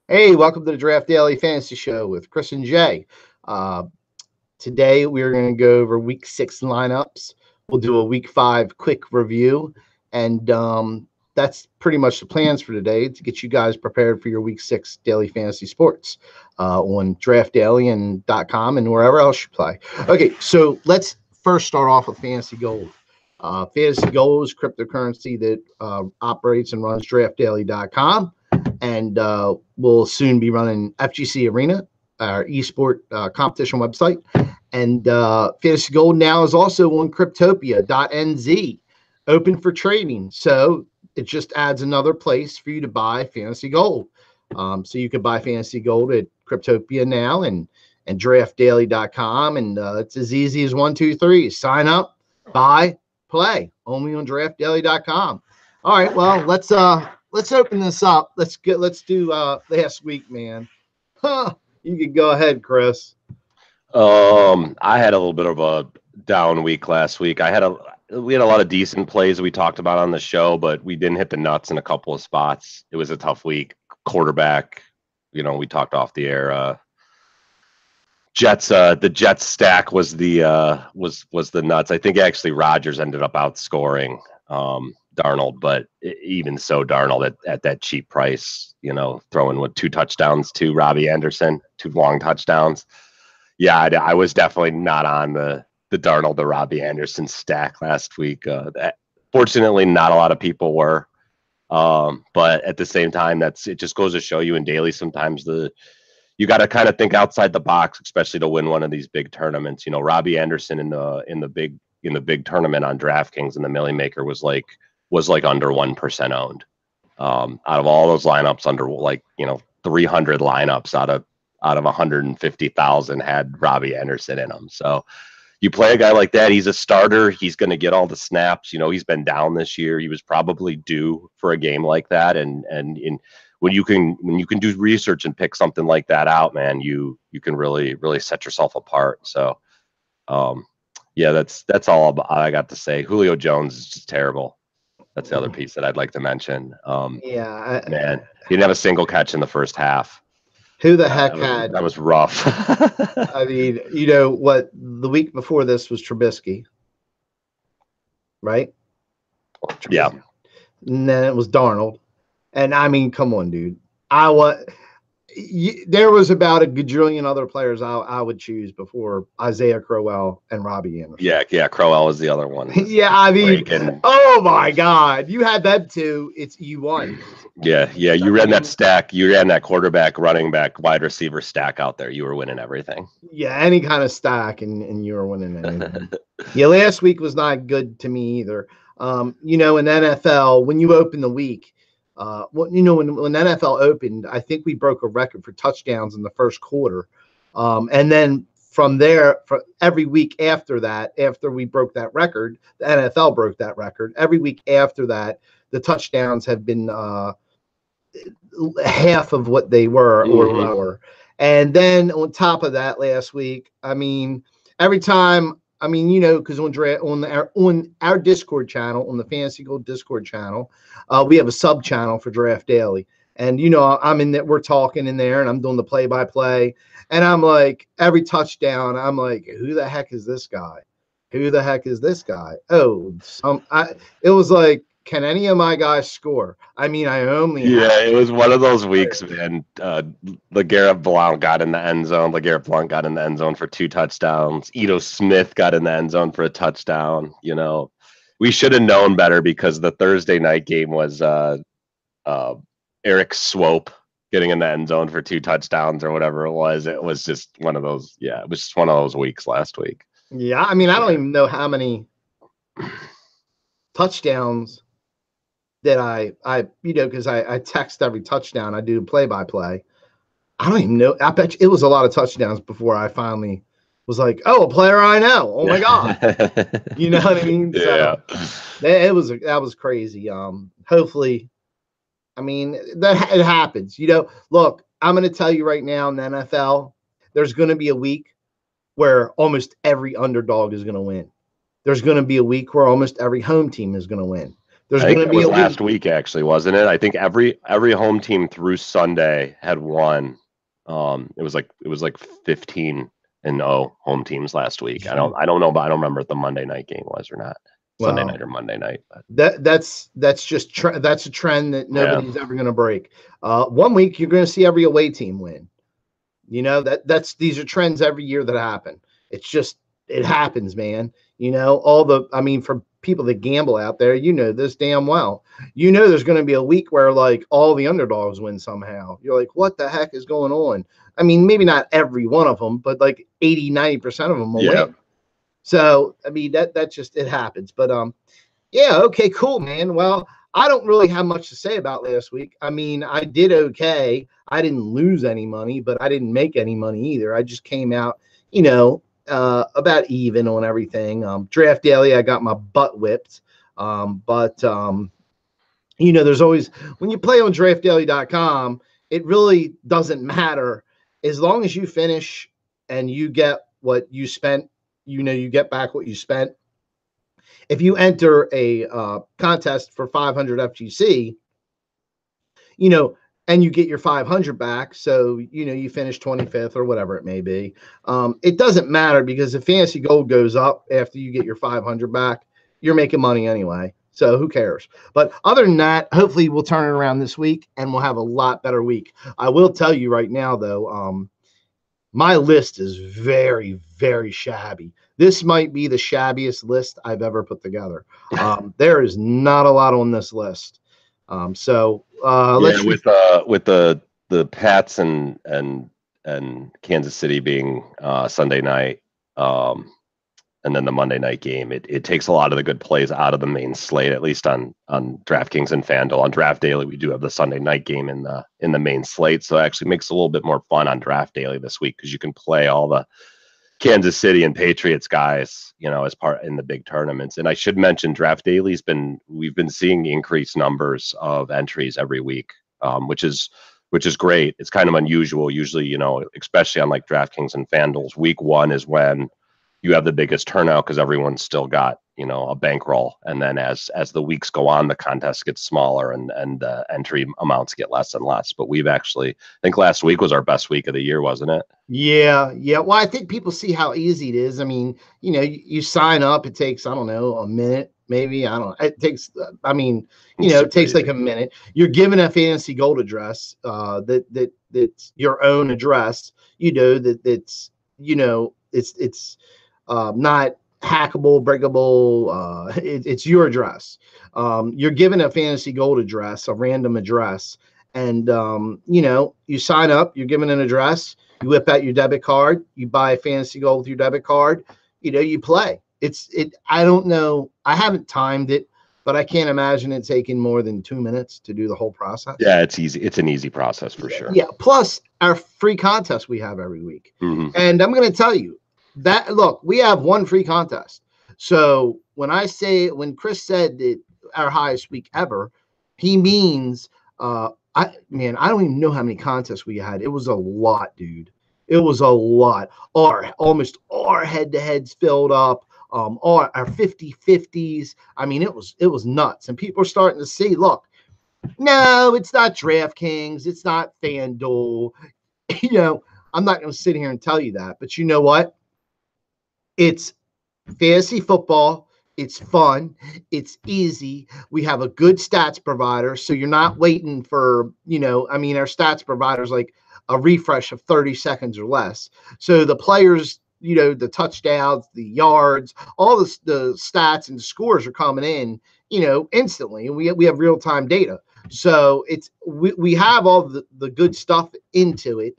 Hey, welcome to the Draftdaily Fantasy Show with Chris and Jay. Today we're going to go over Week 6 lineups. We'll do a Week 5 quick review, and that's pretty much the plans for today to get you guys prepared for your Week 6 daily fantasy sports on draftdaily.com and wherever else you play. Okay, so let's first start off with Fantasy Gold. Fantasy Gold is cryptocurrency that operates and runs draftdaily.com. And we'll soon be running FGC Arena, our esport competition website. And Fantasy Gold now is also on Cryptopia.nz, open for trading. So it just adds another place for you to buy Fantasy Gold. So you can buy Fantasy Gold at Cryptopia now and draftdaily.com. And it's as easy as 1, 2, 3. Sign up, buy, play, only on draftdaily.com. All right, well, let's open this up. Let's do last week, man. You can go ahead, Chris. I had a little bit of a down week last week. We had a lot of decent plays we talked about on the show, but we didn't hit the nuts in a couple of spots. It was a tough week. Quarterback, we talked off the air. Jets, the Jets stack was the nuts. I think actually Rodgers ended up outscoring Darnold, but even so, Darnold at that cheap price, throwing with 2 touchdowns to Robbie Anderson, 2 long touchdowns. Yeah, I was definitely not on the Darnold to Robbie Anderson stack last week. Fortunately, not a lot of people were, but at the same time, it just goes to show you in daily sometimes you got to kind of think outside the box, especially to win one of these big tournaments. Robbie Anderson in the big tournament on DraftKings and the Millie Maker was like under 1% owned. Out of all those lineups, under 300 lineups out of 150,000 had Robbie Anderson in them. So you play a guy like that, he's a starter. He's going to get all the snaps. He's been down this year. He was probably due for a game like that. And when you can do research and pick something like that out, man, you can really, really set yourself apart. So, yeah, that's all I got to say. Julio Jones is just terrible. That's the other piece that I'd like to mention. Man, he didn't have a single catch in the first half. Who the heck had? That was rough. I mean, what the week before this was Trubisky, right? Trubisky. Yeah. And then it was Darnold. And I mean, come on, dude. There was about a gajillion other players I would choose before Isaiah Crowell and Robbie Anderson. Yeah, Crowell was the other one. Yeah, I mean, oh my God, you had them two. You won. Yeah, you ran that stack. You ran that quarterback, running back, wide receiver stack out there. You were winning everything. Yeah, any kind of stack, and you were winning anything. Yeah, last week was not good to me either. In NFL, when you open the week. When NFL opened, I think we broke a record for touchdowns in the first quarter. And then from there, for every week after that, after we broke that record, the NFL broke that record. Every week after that, the touchdowns have been half of what they were or lower. And then on top of that, last week, I mean, every time. I mean, because on our Discord channel, on the Fantasy Gold Discord channel, we have a sub channel for Draft Daily, and I'm in there. We're talking in there, and I'm doing the play-by-play, and I'm like, every touchdown, I'm like, who the heck is this guy? Who the heck is this guy? Oh, it was like, can any of my guys score? I mean, it was one of those weeks, man. LeGarrette Blount got in the end zone. LeGarrette Blount got in the end zone for 2 touchdowns. Ito Smith got in the end zone for a touchdown. We should have known better because the Thursday night game was Eric Swope getting in the end zone for 2 touchdowns or whatever it was. It was just one of those. Yeah, it was just one of those weeks last week. Yeah, I mean, I don't even know how many touchdowns that I because I text every touchdown. I do play-by-play. I don't even know. I bet you it was a lot of touchdowns before I finally was like, oh, a player I know. Oh my God. You know what I mean? Yeah. So, that was crazy. Hopefully, I mean, it happens. Look, I'm going to tell you right now in the NFL, there's going to be a week where almost every underdog is going to win. There's going to be a week where almost every home team is going to win. There's I going think to that be was a last week. week, actually, wasn't it? I think every home team through Sunday had won. It was like 15-0 home teams last week. I don't know, but I don't remember if the Monday night game was or not. Sunday night or Monday night. But. That's just that's a trend that Yeah. nobody's ever going to break. 1 week you're going to see every away team win. You know, these are trends every year that happen. It's just, it happens, man. You know, for people that gamble out there, you know this damn well. You know, there's going to be a week where like all the underdogs win somehow. You're like, what the heck is going on? I mean, maybe not every one of them, but like 80-90% of them will win. So, I mean, that just, it happens. But yeah, okay, cool, man. Well, I don't really have much to say about last week. I mean, I did okay. I didn't lose any money, but I didn't make any money either. I just came out, you know, about even on everything. Draft Daily, I got my butt whipped. But you know, there's always, when you play on draftdaily.com, it really doesn't matter as long as you finish and you get what you spent, you know, you get back what you spent. If you enter a contest for 500 FGC, you know, and you get your 500 back, so, you know, you finish 25th or whatever it may be. It doesn't matter because if fantasy gold goes up after you get your 500 back, you're making money anyway. So who cares? But other than that, hopefully we'll turn it around this week and we'll have a lot better week. I will tell you right now, though, my list is very, very shabby. This might be the shabbiest list I've ever put together. There is not a lot on this list. With the Pats and Kansas City being Sunday night, and then the Monday night game, it takes a lot of the good plays out of the main slate, at least on DraftKings and FanDuel. On Draft Daily, we do have the Sunday night game in the main slate, so it actually makes it a little bit more fun on Draft Daily this week because you can play all the Kansas City and Patriots guys, you know, as part in the big tournaments. And I should mention Draft Daily's we've been seeing increased numbers of entries every week, which is great. It's kind of unusual. Usually, you know, especially on like DraftKings and FanDuel's, week one is when you have the biggest turnout because everyone's still got, you know, a bankroll. And then as the weeks go on, the contest gets smaller and entry amounts get less and less. But we've actually, I think last week was our best week of the year, wasn't it? Yeah. Well, I think people see how easy it is. I mean, you know, you sign up, it takes, I don't know, a minute, maybe. I don't know. It takes, I mean, you know, it takes like a minute. You're given a fantasy gold address, that's your own address, you know, that's, you know, it's not hackable, breakable. It's your address. You're given a fantasy gold address, a random address, and you know, you sign up. You're given an address. You whip out your debit card. You buy fantasy gold with your debit card. You know, you play. I don't know. I haven't timed it, but I can't imagine it taking more than 2 minutes to do the whole process. Yeah, it's easy. It's an easy process for sure. Yeah. Plus our free contest we have every week, and I'm going to tell you. Look, we have one free contest. So when Chris said that our highest week ever, he means, I don't even know how many contests we had. It was a lot, dude. It was a lot. Almost our head-to-heads filled up. Our 50-50s. I mean, it was nuts. And people are starting to see, look, no, it's not DraftKings. It's not FanDuel. You know, I'm not going to sit here and tell you that. But you know what? It's fantasy football. It's fun. It's easy. We have a good stats provider. So you're not waiting for, you know, I mean, our stats provider is like a refresh of 30 seconds or less. So the players, you know, the touchdowns, the yards, all the stats and scores are coming in, you know, instantly. And we have real-time data. So we have all the good stuff into it.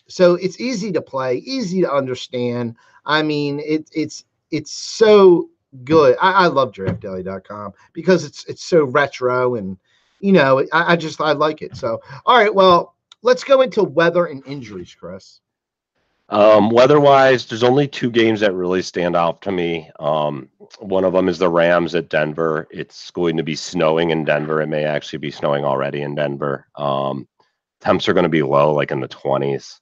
So it's easy to play, easy to understand. I mean, it's so good. I love draftdaily.com because it's so retro and, you know, I like it. So, all right, well, let's go into weather and injuries, Chris. Weather-wise, there's only two games that really stand out to me. One of them is the Rams at Denver. It's going to be snowing in Denver. It may actually be snowing already in Denver. Temps are going to be low, like in the 20s.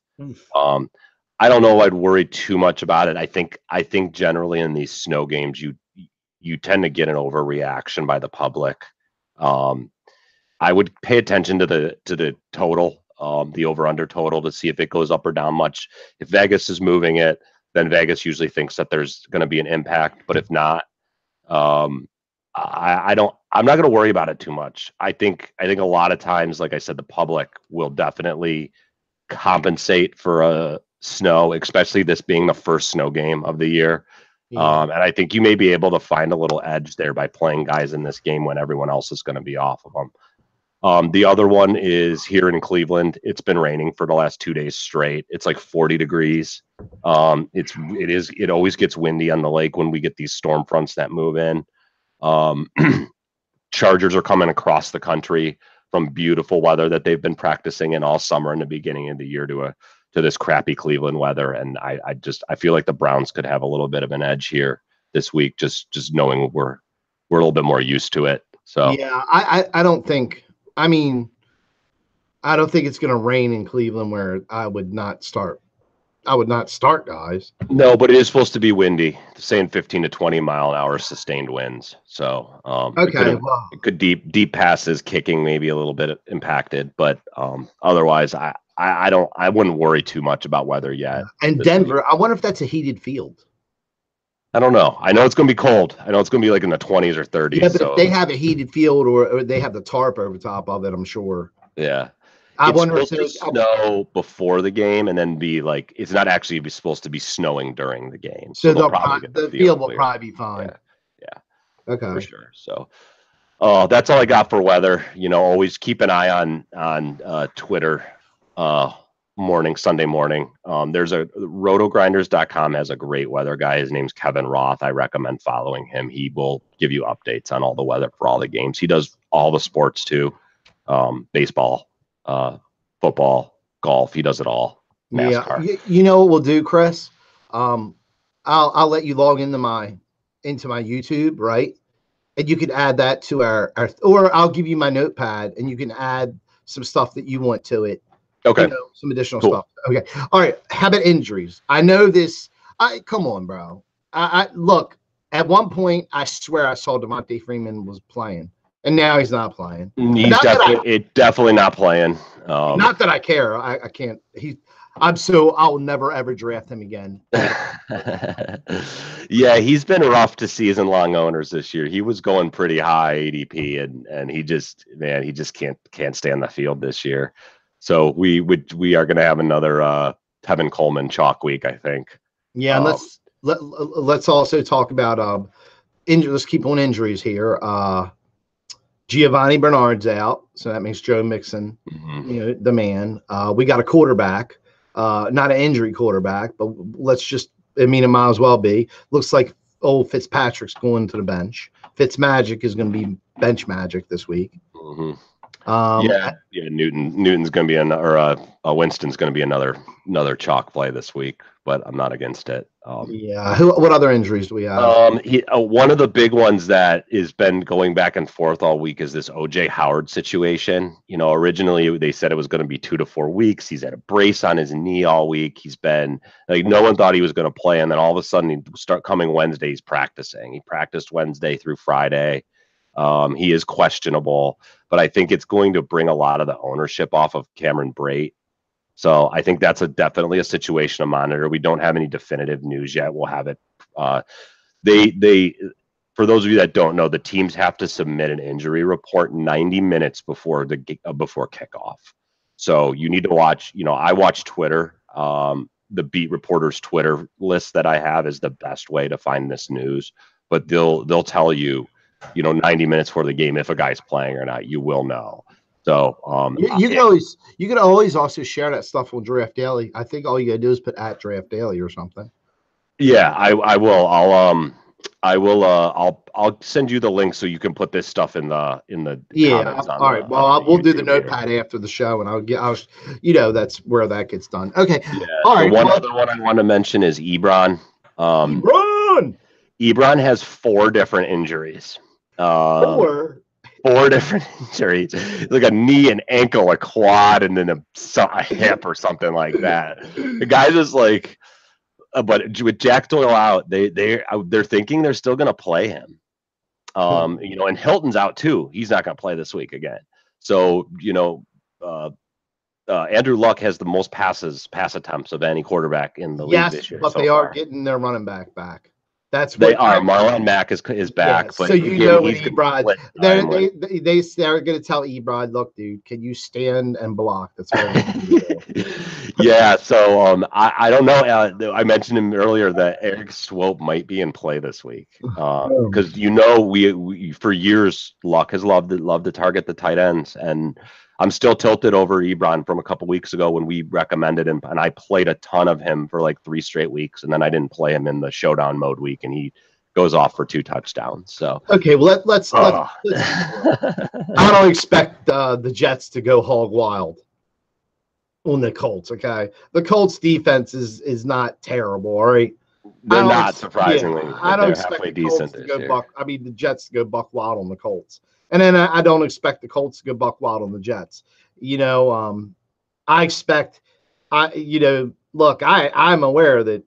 I don't know. I'd worry too much about it. I think generally in these snow games, you tend to get an overreaction by the public. I would pay attention to the total, the over/under total, to see if it goes up or down much. If Vegas is moving it, then Vegas usually thinks that there's going to be an impact. But if not, I'm not going to worry about it too much. I think a lot of times, like I said, the public will definitely compensate for a snow, especially this being the first snow game of the year. Yeah. And I think you may be able to find a little edge there by playing guys in this game when everyone else is going to be off of them. The other one is here in Cleveland. It's been raining for the last 2 days straight. It's like 40 degrees. It always gets windy on the lake when we get these storm fronts that move in. Chargers are coming across the country from beautiful weather that they've been practicing in all summer in the beginning of the year to this crappy Cleveland weather. And I feel like the Browns could have a little bit of an edge here this week, just knowing we're a little bit more used to it. So yeah, I don't think it's going to rain in Cleveland where I would not start guys. No, but it is supposed to be windy, saying 15 to 20 mile an hour sustained winds. So okay, it could deep passes, kicking maybe a little bit impacted, but otherwise I wouldn't worry too much about weather yet. And Denver, I wonder if that's a heated field. I don't know. I know it's going to be cold. I know it's going to be like in the 20s or 30s. Yeah, but if they have a heated field or they have the tarp over top of it, I'm sure. Yeah. I wonder if it's snow before the game and then be like, it's not actually supposed to be snowing during the game. So the field will probably be fine. Yeah. Okay. For sure. So that's all I got for weather. Always keep an eye on Twitter Sunday morning. There's rotogrinders.com has a great weather guy. His name's Kevin Roth. I recommend following him. He will give you updates on all the weather for all the games. He does all the sports too. Baseball, football, golf. He does it all. NASCAR. Yeah. You know what we'll do, Chris? I'll let you log into my YouTube, right? And you can add that to our or I'll give you my notepad and you can add some stuff that you want to it. Okay. Some additional stuff. Okay. All right. How about injuries? I know this. Come on, bro. I look, at one point, I swear I saw Devontae Freeman was playing, and now he's not playing. He's definitely not playing. Not that I care. I can't. I'll never ever draft him again. Yeah, he's been rough to season-long owners this year. He was going pretty high ADP, and he just can't stay on the field this year. So we are going to have another Tevin Coleman chalk week, I think. Yeah, and let's also talk about let's keep on injuries here. Giovanni Bernard's out, so that makes Joe Mixon, the man. We got a quarterback, not an injury quarterback, but it might as well be. Looks like old Fitzpatrick's going to the bench. Fitzmagic is going to be bench magic this week. Mm-hmm. Newton's going to be Winston's going to be another chalk play this week, but I'm not against it. What other injuries do we have? One of the big ones that has been going back and forth all week is this OJ Howard situation. Originally they said it was going to be 2 to 4 weeks. He's had a brace on his knee all week. He's been like, no one thought he was going to play, and then all of a sudden coming Wednesday, he's practicing. He practiced Wednesday through Friday. He is questionable, but I think it's going to bring a lot of the ownership off of Cameron Brate. So I think that's definitely a situation to monitor. We don't have any definitive news yet. We'll have it. For those of you that don't know, the teams have to submit an injury report 90 minutes before kickoff. So you need to watch. I watch Twitter. The beat reporters' Twitter list that I have is the best way to find this news. But they'll tell you, 90 minutes before the game if a guy's playing or not. You will know. So you can always also share that stuff on Draft Daily. I think all you gotta do is put at Draft Daily or something. Yeah, I will. I'll send you the link so you can put this stuff in the comments. All right. Well, we'll do the notepad after the show, and that's where that gets done. Okay. Yeah. All right. Other one I want to mention is Ebron. Ebron has 4 different injuries. Four different injuries, like a knee, an ankle, a quad, and then a hip or something like that. The guy just but with Jack Doyle out, they're thinking they're still going to play him. And Hilton's out too. He's not going to play this week again. So, Andrew Luck has the most pass attempts of any quarterback in the league this year. But they are getting their running back back. That's what they are. Marlon Mack is back. Yeah, but so with Ebrod, they're going to tell Ebrod, look, dude, can you stand and block? That's all. Yeah. So I don't know. I mentioned him earlier that Eric Swope might be in play this week because we for years Luck has loved to target the tight ends, and I'm still tilted over Ebron from a couple weeks ago when we recommended him, and I played a ton of him for like 3 straight weeks, and then I didn't play him in the showdown mode week, and he goes off for 2 touchdowns. So okay, well let's I don't expect the Jets to go hog wild on the Colts. Okay, the Colts defense is not terrible. All right, they're not surprisingly. Yeah, I don't expect the Colts to go buck. I mean, the Jets to go buck wild on the Colts. And then I don't expect the Colts to go buck wild on the Jets. I expect, look, I'm aware that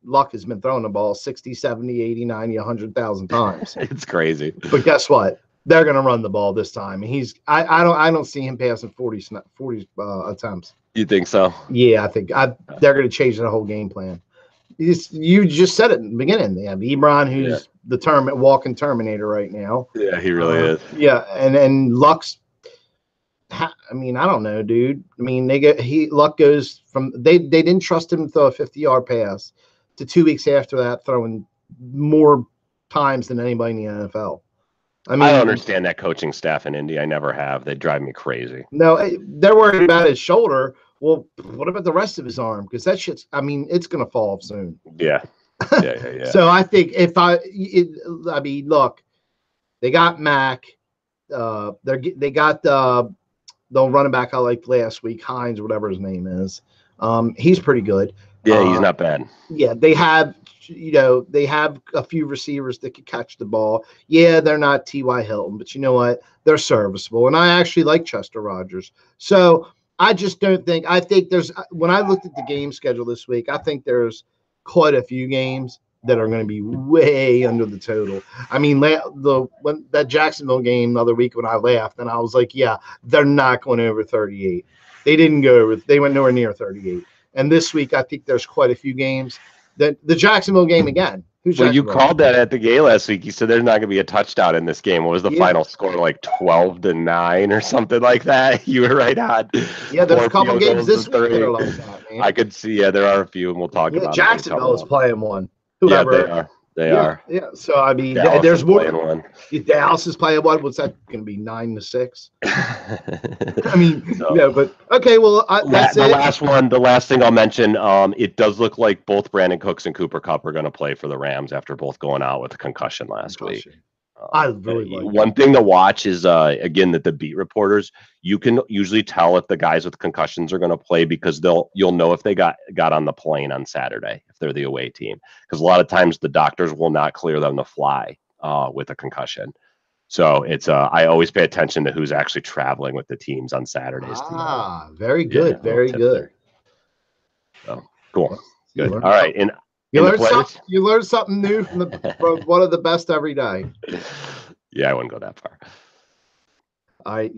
Luck has been throwing the ball 60, 70, 80, 90, 100,000 times. It's crazy. But guess what? They're going to run the ball this time. And I don't see him passing 40 attempts. You think so? Yeah, I think they're going to change the whole game plan. You just said it in the beginning. They have Ebron, who's the walking Terminator right now. Yeah, he really is. Yeah, and Luck's. I mean, I don't know, dude. I mean, Luck goes from they didn't trust him to throw a 50-yard pass to 2 weeks after that throwing more times than anybody in the NFL. I don't understand that coaching staff in Indy. I never have. They drive me crazy. No, they're worried about his shoulder. Well, what about the rest of his arm? Because that shit's, it's going to fall off soon. Yeah. So I think look, they got Mack. They got the running back I liked last week, Hines, whatever his name is. He's pretty good. Yeah, he's not bad. Yeah, they have a few receivers that can catch the ball. Yeah, they're not T.Y. Hilton, but you know what? They're serviceable. And I actually like Chester Rogers. So I just don't think – I think when I looked at the game schedule this week, I think there's quite a few games that are going to be way under the total. I mean, when that Jacksonville game the other week when I laughed, and I was like, yeah, they're not going over 38. They didn't go over – they went nowhere near 38. And this week, I think there's quite a few games. The Jacksonville game again. Well, you called that at the game last week. You said there's not going to be a touchdown in this game. What was the final score? Like 12-9 or something like that? You were right on. Yeah, there's a couple games this week that are like that, man. I could see. Yeah, there are a few, and we'll talk about. Jacksonville is playing one. Whoever. They are. Yeah. So I mean, Dallas there's more. One. Dallas is playing one. What's that going to be? 9-6. I mean, but okay. Well, that's the last one. The last thing I'll mention. It does look like both Brandon Cooks and Cooper Kupp are going to play for the Rams after both going out with a concussion last week. I really like one thing to watch is again that the beat reporters, you can usually tell if the guys with concussions are going to play because you'll know if they got on the plane on Saturday if they're the away team, because a lot of times the doctors will not clear them to fly with a concussion. So it's I always pay attention to who's actually traveling with the teams on Saturdays. Very good, very good. So cool, good. All right, and. You learn something new from one of the best every day. Yeah, I wouldn't go that far. All right,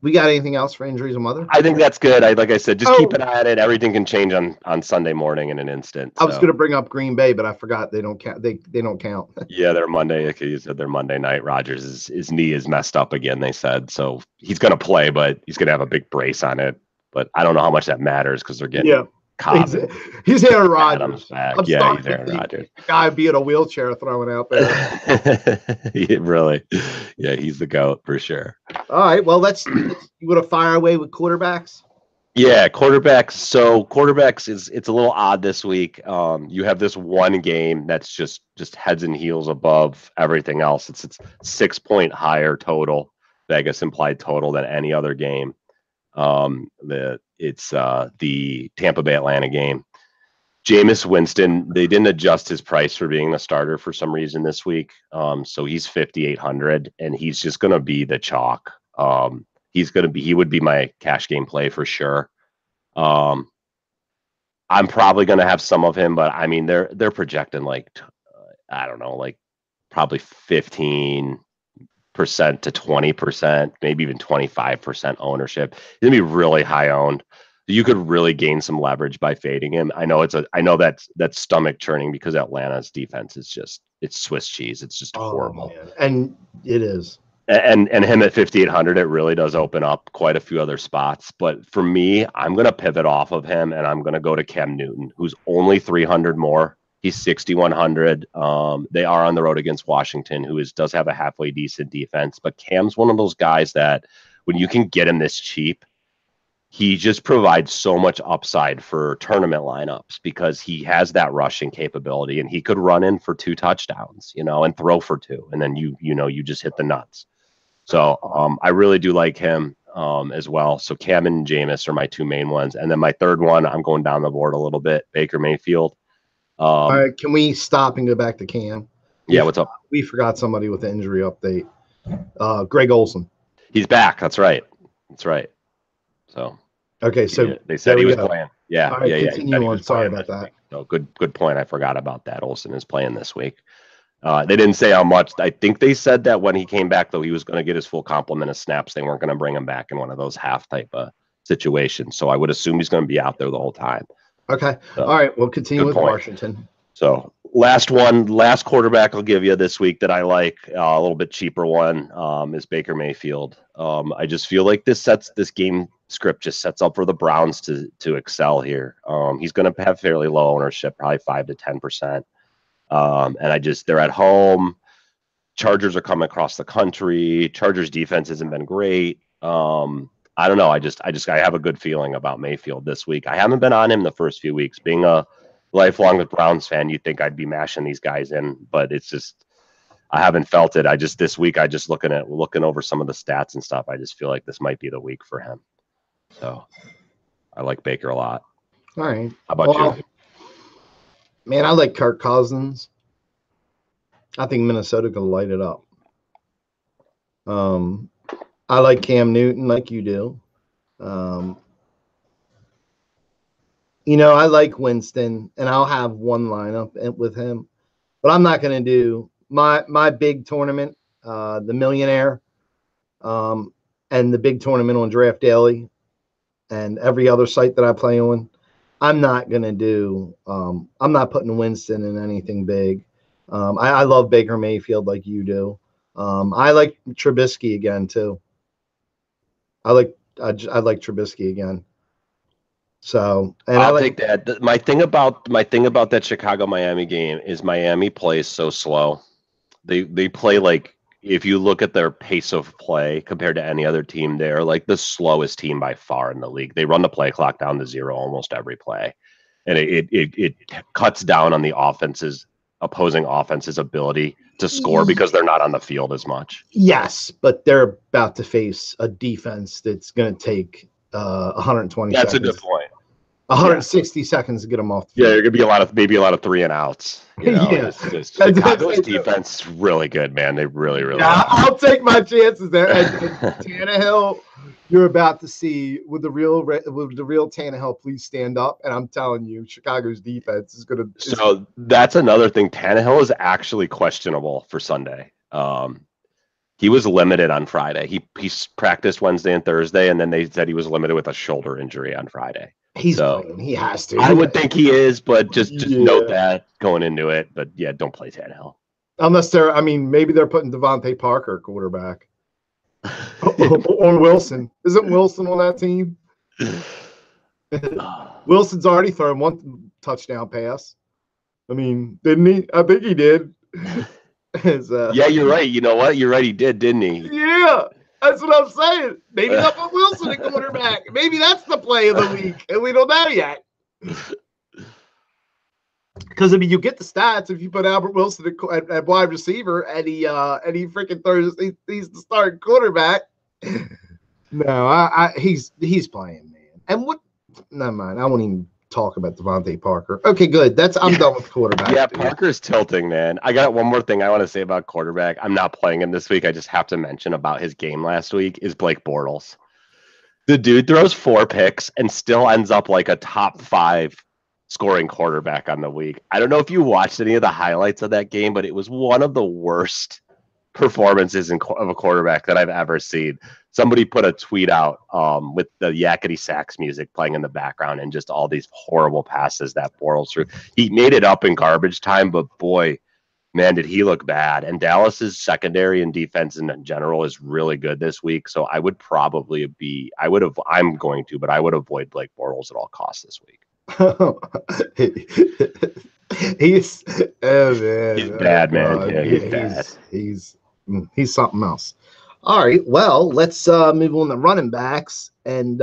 we got anything else for injuries and weather? I think that's good. Like I said, just keep an eye on it. Everything can change on Sunday morning in an instant. I was going to bring up Green Bay, but I forgot they don't count. They don't count. Yeah, they're Monday. Like you said, they're Monday night. Rogers' his knee is messed up again. They said so. He's going to play, but he's going to have a big brace on it. But I don't know how much that matters because they're getting. Yeah. He's Aaron Rodgers. He's Aaron Rodgers. Guy be in a wheelchair throwing out there. Really? Yeah, he's the GOAT for sure. All right. Well, you want to fire away with quarterbacks? Yeah, quarterbacks. So quarterbacks it's a little odd this week. You have this one game that's just heads and heels above everything else. It's 6-point higher total, Vegas implied total than any other game. It's the Tampa Bay Atlanta game. Jameis Winston, they didn't adjust his price for being the starter for some reason this week. So he's 5,800 and he's just going to be the chalk. He would be my cash game play for sure. I'm probably going to have some of him, but I mean, they're projecting probably 15% to 20%, maybe even 25% ownership. He's gonna be really high owned. You could really gain some leverage by fading him. I know that's stomach churning because Atlanta's defense is it's Swiss cheese. It's just horrible. Man. And it is. And him at 5,800, it really does open up quite a few other spots. But for me, I'm going to pivot off of him, and I'm going to go to Cam Newton, who's only 300 more. He's 6,100. They are on the road against Washington, who does have a halfway decent defense. But Cam's one of those guys that when you can get him this cheap, he just provides so much upside for tournament lineups because he has that rushing capability, and he could run in for 2 touchdowns, and throw for 2, and then you just hit the nuts. So I really do like him as well. So Cam and Jameis are my 2 main ones. And then my third one, I'm going down the board a little bit, Baker Mayfield. All right, can we stop and go back to Cam? Yeah, what's up? We forgot somebody with the injury update. Greg Olsen. He's back. That's right. So okay, so they said he was playing. Yeah, all right, continue on. Sorry about that. So good point. I forgot about that. Olsen is playing this week. They didn't say how much. I think they said that when he came back, though, he was going to get his full complement of snaps. They weren't going to bring him back in one of those half type of situations. So I would assume he's going to be out there the whole time. Okay. So, all right. We'll continue with Washington. So last quarterback I'll give you this week that I like, a little bit cheaper one, is Baker Mayfield. I just feel like this game script just sets up for the Browns to excel here. He's going to have fairly low ownership, probably 5 to 10%. And they're at home. Chargers are coming across the country. Chargers defense hasn't been great. I don't know. I have a good feeling about Mayfield this week. I haven't been on him the first few weeks. Being a lifelong Browns fan, you'd think I'd be mashing these guys in, but it's just, I haven't felt it. This week, looking over some of the stats and stuff, I just feel like this might be the week for him. So I like Baker a lot. All right. How about you? Man, I like Kirk Cousins. I think Minnesota can light it up. I like Cam Newton like you do. I like Winston, and I'll have one lineup with him. But I'm not going to do my big tournament, the Millionaire, and the big tournament on Draft Daily and every other site that I play on. I'm not going to do I'm not putting Winston in anything big. I love Baker Mayfield like you do. I like Trubisky again too. I like Trubisky again. So, and I'll take that. My thing about that Chicago-Miami game is Miami plays so slow. They play like, if you look at their pace of play compared to any other team, they're like the slowest team by far in the league. They run the play clock down to 0 almost every play. And it cuts down on the opposing offense's ability to score because they're not on the field as much. Yes, but they're about to face a defense that's going to take 120 That's seconds. A good point. 160 seconds to get them off the field. Yeah, you're going to be maybe a lot of 3 and outs. Yeah. Chicago's defense is really good, man. They really, really I'll take my chances there. And Tannehill, you're about to see with the real Tannehill, please stand up. And I'm telling you, Chicago's defense is going to. So that's another thing. Tannehill is actually questionable for Sunday. He was limited on Friday. He practiced Wednesday and Thursday, and then they said he was limited with a shoulder injury on Friday. He's playing. He has to. I would think he is, but just note that going into it. But yeah, don't play Tannehill. Unless maybe they're putting Devontae Parker quarterback. Or Wilson. Isn't Wilson on that team? Wilson's already thrown 1 touchdown pass. Didn't he? I think he did. Yeah, you're right. You know what? You're right. He did, didn't he? Yeah. That's what I'm saying. Maybe they'll put Wilson at quarterback. Maybe that's the play of the week, and we don't know yet. Because you get the stats if you put Albert Wilson at wide receiver, and he freaking throws. He's the starting quarterback. No, he's playing, man. And what? Never mind. I won't even talk about Devontae Parker. Okay, good. I'm done with quarterback. Yeah, Parker's tilting, man. I got one more thing I want to say about quarterback. I'm not playing him this week. I just have to mention about his game last week is Blake Bortles. The dude throws 4 picks and still ends up like a top 5 scoring quarterback on the week. I don't know if you watched any of the highlights of that game, but it was one of the worst performances of a quarterback that I've ever seen. Somebody put a tweet out with the yakety sax music playing in the background and just all these horrible passes that Bortles threw. He made it up in garbage time, but boy, man, did he look bad. And Dallas's secondary and defense in general is really good this week. So I would probably I'm going to, but I would avoid Blake Bortles at all costs this week. He's man. He's bad, man. Yeah, he's bad. He's something else. All right, well, let's move on to running backs, and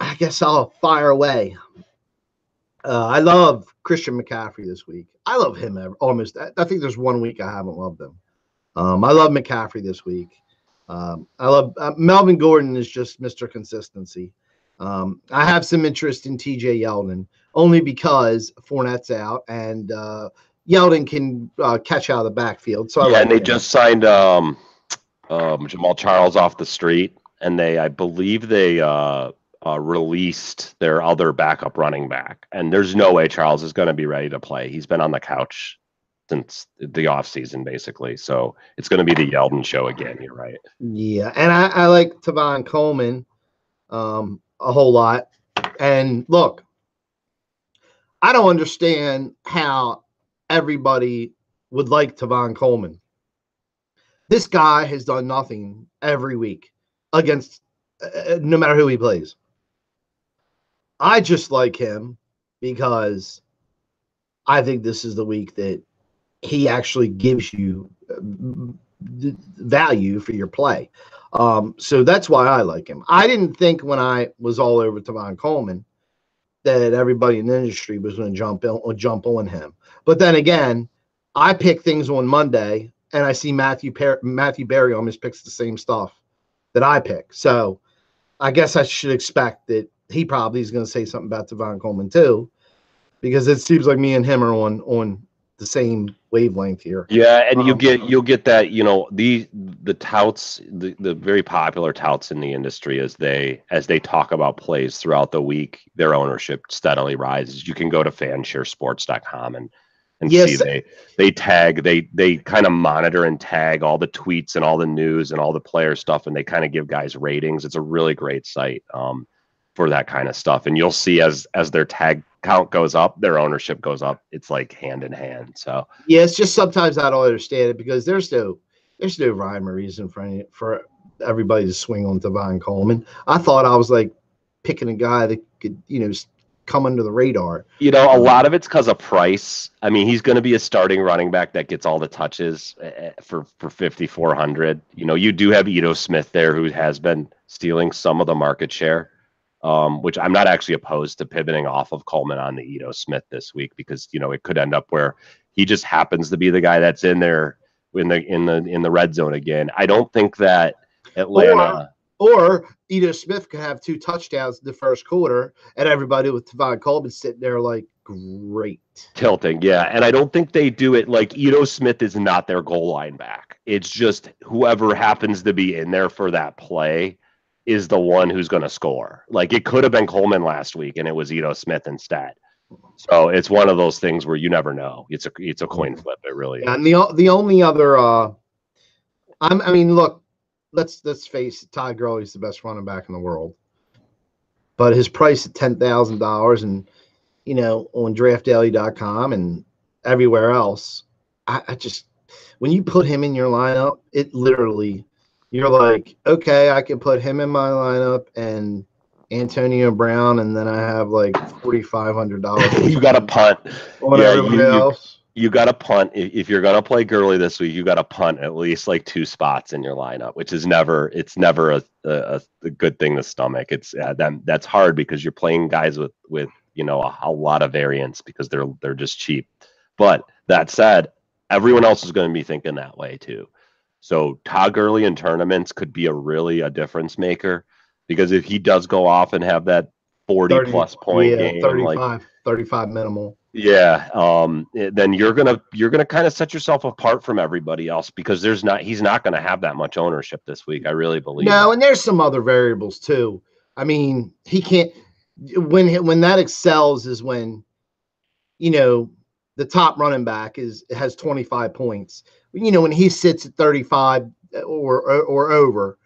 I guess I'll fire away. I love Christian McCaffrey this week. I love him almost. I think there's 1 week I haven't loved him. I love McCaffrey this week. I love Melvin Gordon is just Mr. Consistency. I have some interest in TJ Yeldon only because Fournette's out and Yeldon can catch out of the backfield. So and they just signed Jamal Charles off the street, and I believe they released their other backup running back. And there's no way Charles is going to be ready to play. He's been on the couch since the offseason, basically. So it's going to be the Yeldon show again. You're right. Yeah, and I like Tavon Coleman a whole lot. And look, I don't understand how everybody would like Tavon Coleman. This guy has done nothing every week against no matter who he plays. I just like him because I think this is the week that he actually gives you value for your play. So that's why I like him. I didn't think when I was all over Tavon Coleman that everybody in the industry was going to jump on him. But then again, I pick things on Monday, and I see Matthew Berry almost picks the same stuff that I pick. So I guess I should expect that he probably is going to say something about Tavon Coleman too, because it seems like me and him are on the same wavelength here. Yeah, and you'll get that, the touts, the very popular touts in the industry as they talk about plays throughout the week, their ownership steadily rises. You can go to fansharesports.com and yes, see they tag, they kind of monitor and tag all the tweets and all the news and all the player stuff, and they kind of give guys ratings. It's a really great site for that kind of stuff. And you'll see as their tag count goes up, their ownership goes up. It's like hand in hand. So yeah, it's just sometimes I don't understand it because there's no rhyme or reason for everybody to swing on Tavon Coleman. I thought I was like picking a guy that could, come under the radar. A lot of it's because of price. I mean, he's going to be a starting running back that gets all the touches for 5,400. You do have Ito Smith there, who has been stealing some of the market share. Which I'm not actually opposed to pivoting off of Coleman on the Ito Smith this week because it could end up where he just happens to be the guy that's in there in the red zone again. I don't think that Atlanta or Ito Smith could have 2 touchdowns in the first quarter, and everybody with Tavon Coleman sitting there like great tilting. Yeah, and I don't think they do it like Ito Smith is not their goal line back. It's just whoever happens to be in there for that play is the one who's going to score. Like it could have been Coleman last week and it was Ito Smith instead. So it's one of those things where you never know. It's a coin flip. It really is. And the only other, I mean, look, let's face it, Todd Gurley's the best running back in the world, but his price at $10,000 and, on draftdaily.com and everywhere else, I just, when you put him in your lineup, it literally, you're like, okay, I can put him in my lineup and Antonio Brown, and then I have like $4,500. You got to punt on everybody else. You got to punt if you're gonna play Gurley this week. You got to punt at least like 2 spots in your lineup, which is never a good thing to stomach. It's that's hard because you're playing guys with a lot of variance because they're just cheap. But that said, everyone else is going to be thinking that way too. So Todd Gurley in tournaments could be a difference maker because if he does go off and have that 40+ point game, 35 minimal. Yeah, then you're gonna kind of set yourself apart from everybody else because he's not gonna have that much ownership this week. I really believe. No, and there's some other variables too. I mean, he can't. when that excels is when, the top running back has 25 points. When he sits at 35 or over,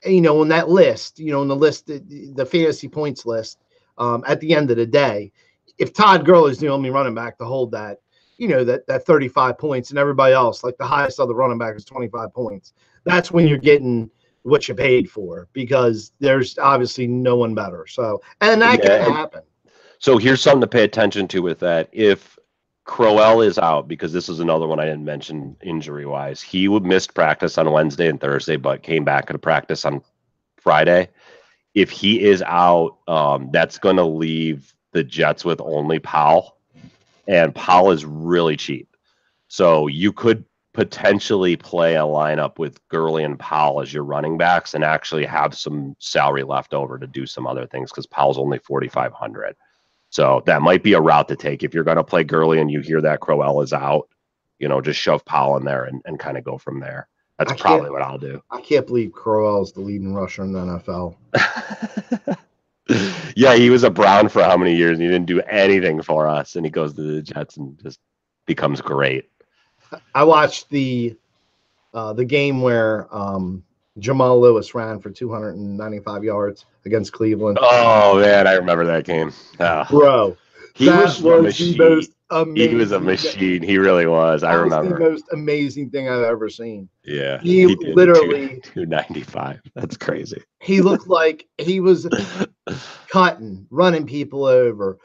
on that list, on the list, the fantasy points list, at the end of the day, if Todd Gurley is the only running back to hold that, that 35 points, and everybody else, like the highest other running back is 25 points, that's when you're getting what you paid for, because there's obviously no one better. So, and that can happen. So here's something to pay attention to with that. If Crowell is out, because this is another one I didn't mention injury-wise, he missed practice on Wednesday and Thursday, but came back to practice on Friday. If he is out, that's going to leave the Jets with only Powell, and Powell is really cheap. So you could potentially play a lineup with Gurley and Powell as your running backs and actually have some salary left over to do some other things, because Powell's only 4,500. So that might be a route to take. If you're going to play Gurley and you hear that Crowell is out, just shove Powell in there and kind of go from there. That's probably what I'll do. I can't believe Crowell's the leading rusher in the NFL. Yeah, he was a Brown for how many years, and he didn't do anything for us, and he goes to the Jets and just becomes great. I watched the game where Jamal Lewis ran for 295 yards against Cleveland. Oh, man, I remember that game. Oh. Bro, he was a machine. He was a machine. He really was. I remember. The most amazing thing I've ever seen. Yeah. He literally 295. That's crazy. He looked like he was cutting, running people over,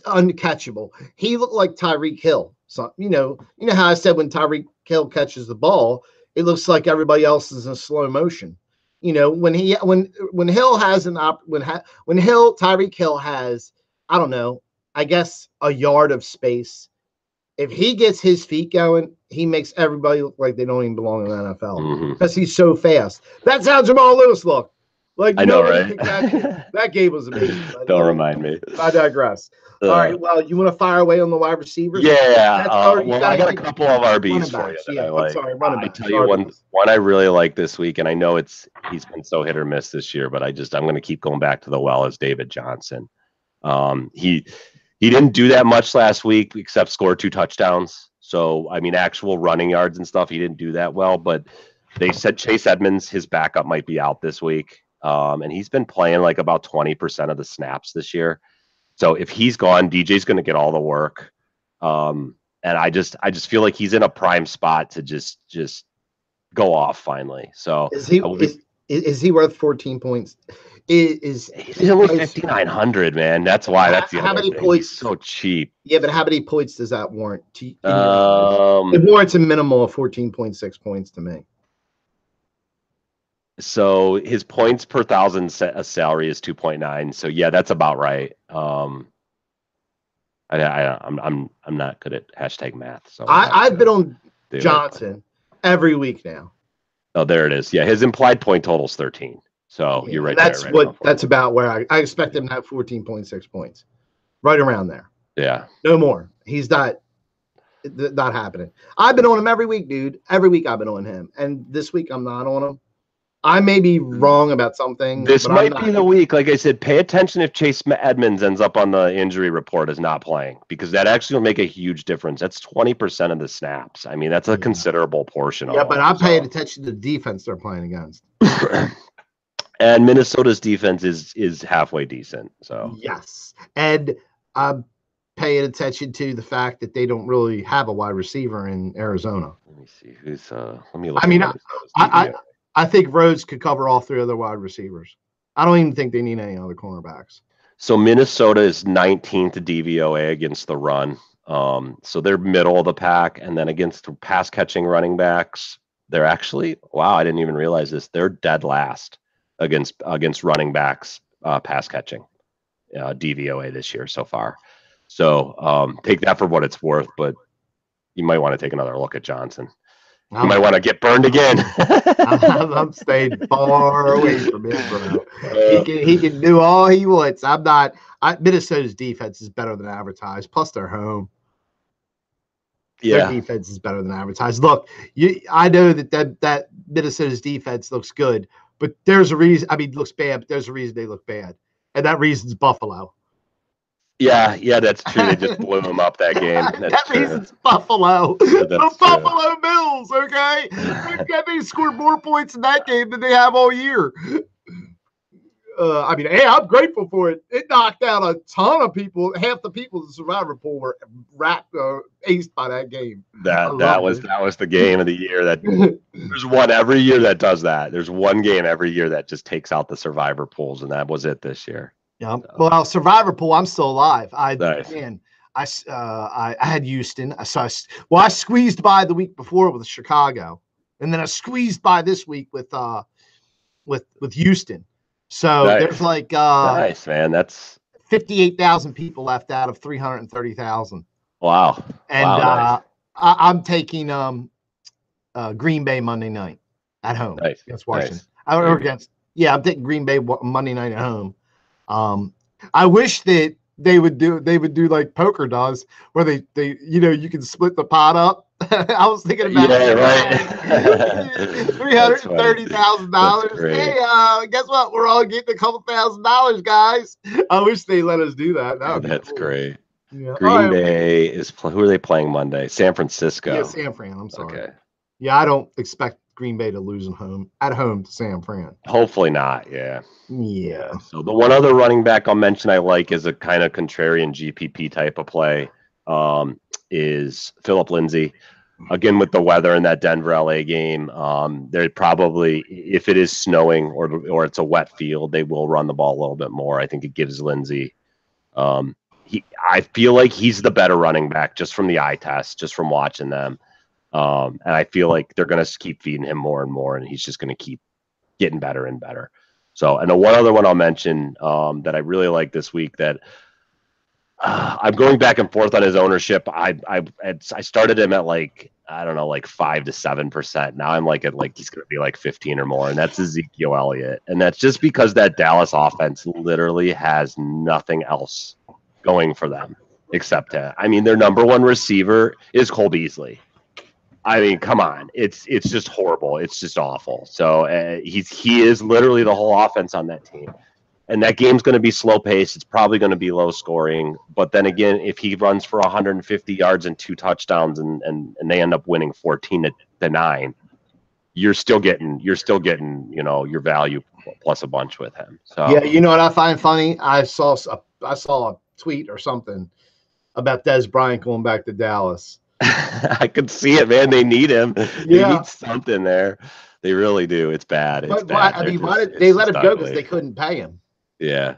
uncatchable. He looked like Tyreek Hill. So, you know how I said when Tyreek Hill catches the ball, it looks like everybody else is in slow motion. When Hill has Tyreek Hill has, I don't know, I guess a yard of space. If he gets his feet going, he makes everybody look like they don't even belong in the NFL because he's so fast. That's how Jamal Lewis looked. Like, I know, right? That game was amazing. Don't remind me. I digress. All right. Well, you want to fire away on the wide receivers? Yeah. I got a couple of RBs for you that I like. I'm sorry, running backs. I tell you one I really like this week, and I know he's been so hit or miss this year, but I'm going to keep going back to the well, is David Johnson. He didn't do that much last week except score 2 touchdowns. So, I mean, actual running yards and stuff, he didn't do that well. But they said Chase Edmonds, his backup, might be out this week. And he's been playing like about 20% of the snaps this year. So if he's gone, DJ's going to get all the work. And I just feel like he's in a prime spot to just go off finally. So is he worth 14 points? He's only 5,900, man. That's why. That's the how other many thing. points? He's so cheap. Yeah, but how many points does that warrant? It warrants a minimal of 14.6 points to me. So his points per thousand salary is 2.9. So yeah, that's about right. I'm not good at hashtag math. So I've been on Johnson every week now. Oh, there it is. Yeah, his implied point total is 13. So you're right. That's about where I expect him to have 14.6 points, right around there. Yeah, no more. He's not happening. I've been on him every week, dude. Every week I've been on him, and this week I'm not on him. I may be wrong about something. This might be the week. Like I said, pay attention if Chase Edmonds ends up on the injury report as not playing, because that actually will make a huge difference. That's 20% of the snaps. I mean, that's a considerable portion. Yeah, but I'm paying attention to the defense they're playing against. And Minnesota's defense is halfway decent. So yes, and I'm paying attention to the fact that they don't really have a wide receiver in Arizona. Let me see who's. Let me look. I mean, I think Rhodes could cover all 3 other wide receivers. I don't even think they need any other cornerbacks. So Minnesota is 19th DVOA against the run. So they're middle of the pack, and then against pass catching running backs, they're actually, wow, I didn't even realize this. They're dead last against running backs pass catching DVOA this year so far. So take that for what it's worth, but you might want to take another look at Johnson. You might want to get burned again. I'm staying far away from him, bro. He can do all he wants. Minnesota's defense is better than advertised. Plus, they're home. Yeah, their defense is better than advertised. Look, I know that Minnesota's defense looks good, but there's a reason. I mean, looks bad, but there's a reason they look bad, and that reason's Buffalo. Yeah, that's true. They just blew him up that game. That reason's Buffalo. The Buffalo Bills, okay? They scored more points in that game than they have all year. I mean, hey, I'm grateful for it. It knocked out a ton of people. Half the people in the Survivor pool were aced by that game. That was the game of the year. That there's one every year that does that. There's one game every year that just takes out the Survivor pools, and that was it this year. Yeah. Well, Survivor pool, I'm still alive. I had Houston. I squeezed by the week before with Chicago, and then I squeezed by this week with Houston. So there's like nice, man. That's 58,000 people left out of 330,000. Wow. And nice. I'm taking Green Bay Monday night at home against Washington. Nice. I'm taking Green Bay Monday night at home. I wish that they would do like poker does, where they you can split the pot up. I was thinking about $330,000. Hey, guess what? We're all getting a couple $1,000, guys. I wish they let us do that. That's cool. Great. Yeah. Green Bay is who are they playing Monday? San Francisco. Yeah, San Fran. I'm sorry. Okay. Yeah, I don't expect Green Bay to lose at home to San Fran. Hopefully not. Yeah. Yeah. So the one other running back I'll mention I like is a kind of contrarian GPP type of play. Is Philip Lindsay. Again, with the weather in that Denver LA game, they're probably, if it is snowing or it's a wet field, they will run the ball a little bit more. I think it gives Lindsay. I feel like he's the better running back just from the eye test, just from watching them. And I feel like they're going to keep feeding him more and more, and he's just going to keep getting better and better. So, and the one other one I'll mention that I really like this week that I'm going back and forth on his ownership. I started him at like 5 to 7%. Now I'm like he's going to be like 15 or more, and that's Ezekiel Elliott. And that's just because that Dallas offense literally has nothing else going for them except that. I mean, their number one receiver is Cole Beasley. I mean, come on, it's just horrible. It's just awful. So he is literally the whole offense on that team. And that game's going to be slow paced. It's probably going to be low scoring. But then again, if he runs for 150 yards and 2 touchdowns and they end up winning 14-9, you're still getting your value plus a bunch with him. So yeah, you know what I find funny? I saw a tweet or something about Dez Bryant going back to Dallas. I could see it, man. They need him. They need something there. They really do. It's bad. It's bad. I mean, why did they let him go? Because they couldn't pay him. Yeah,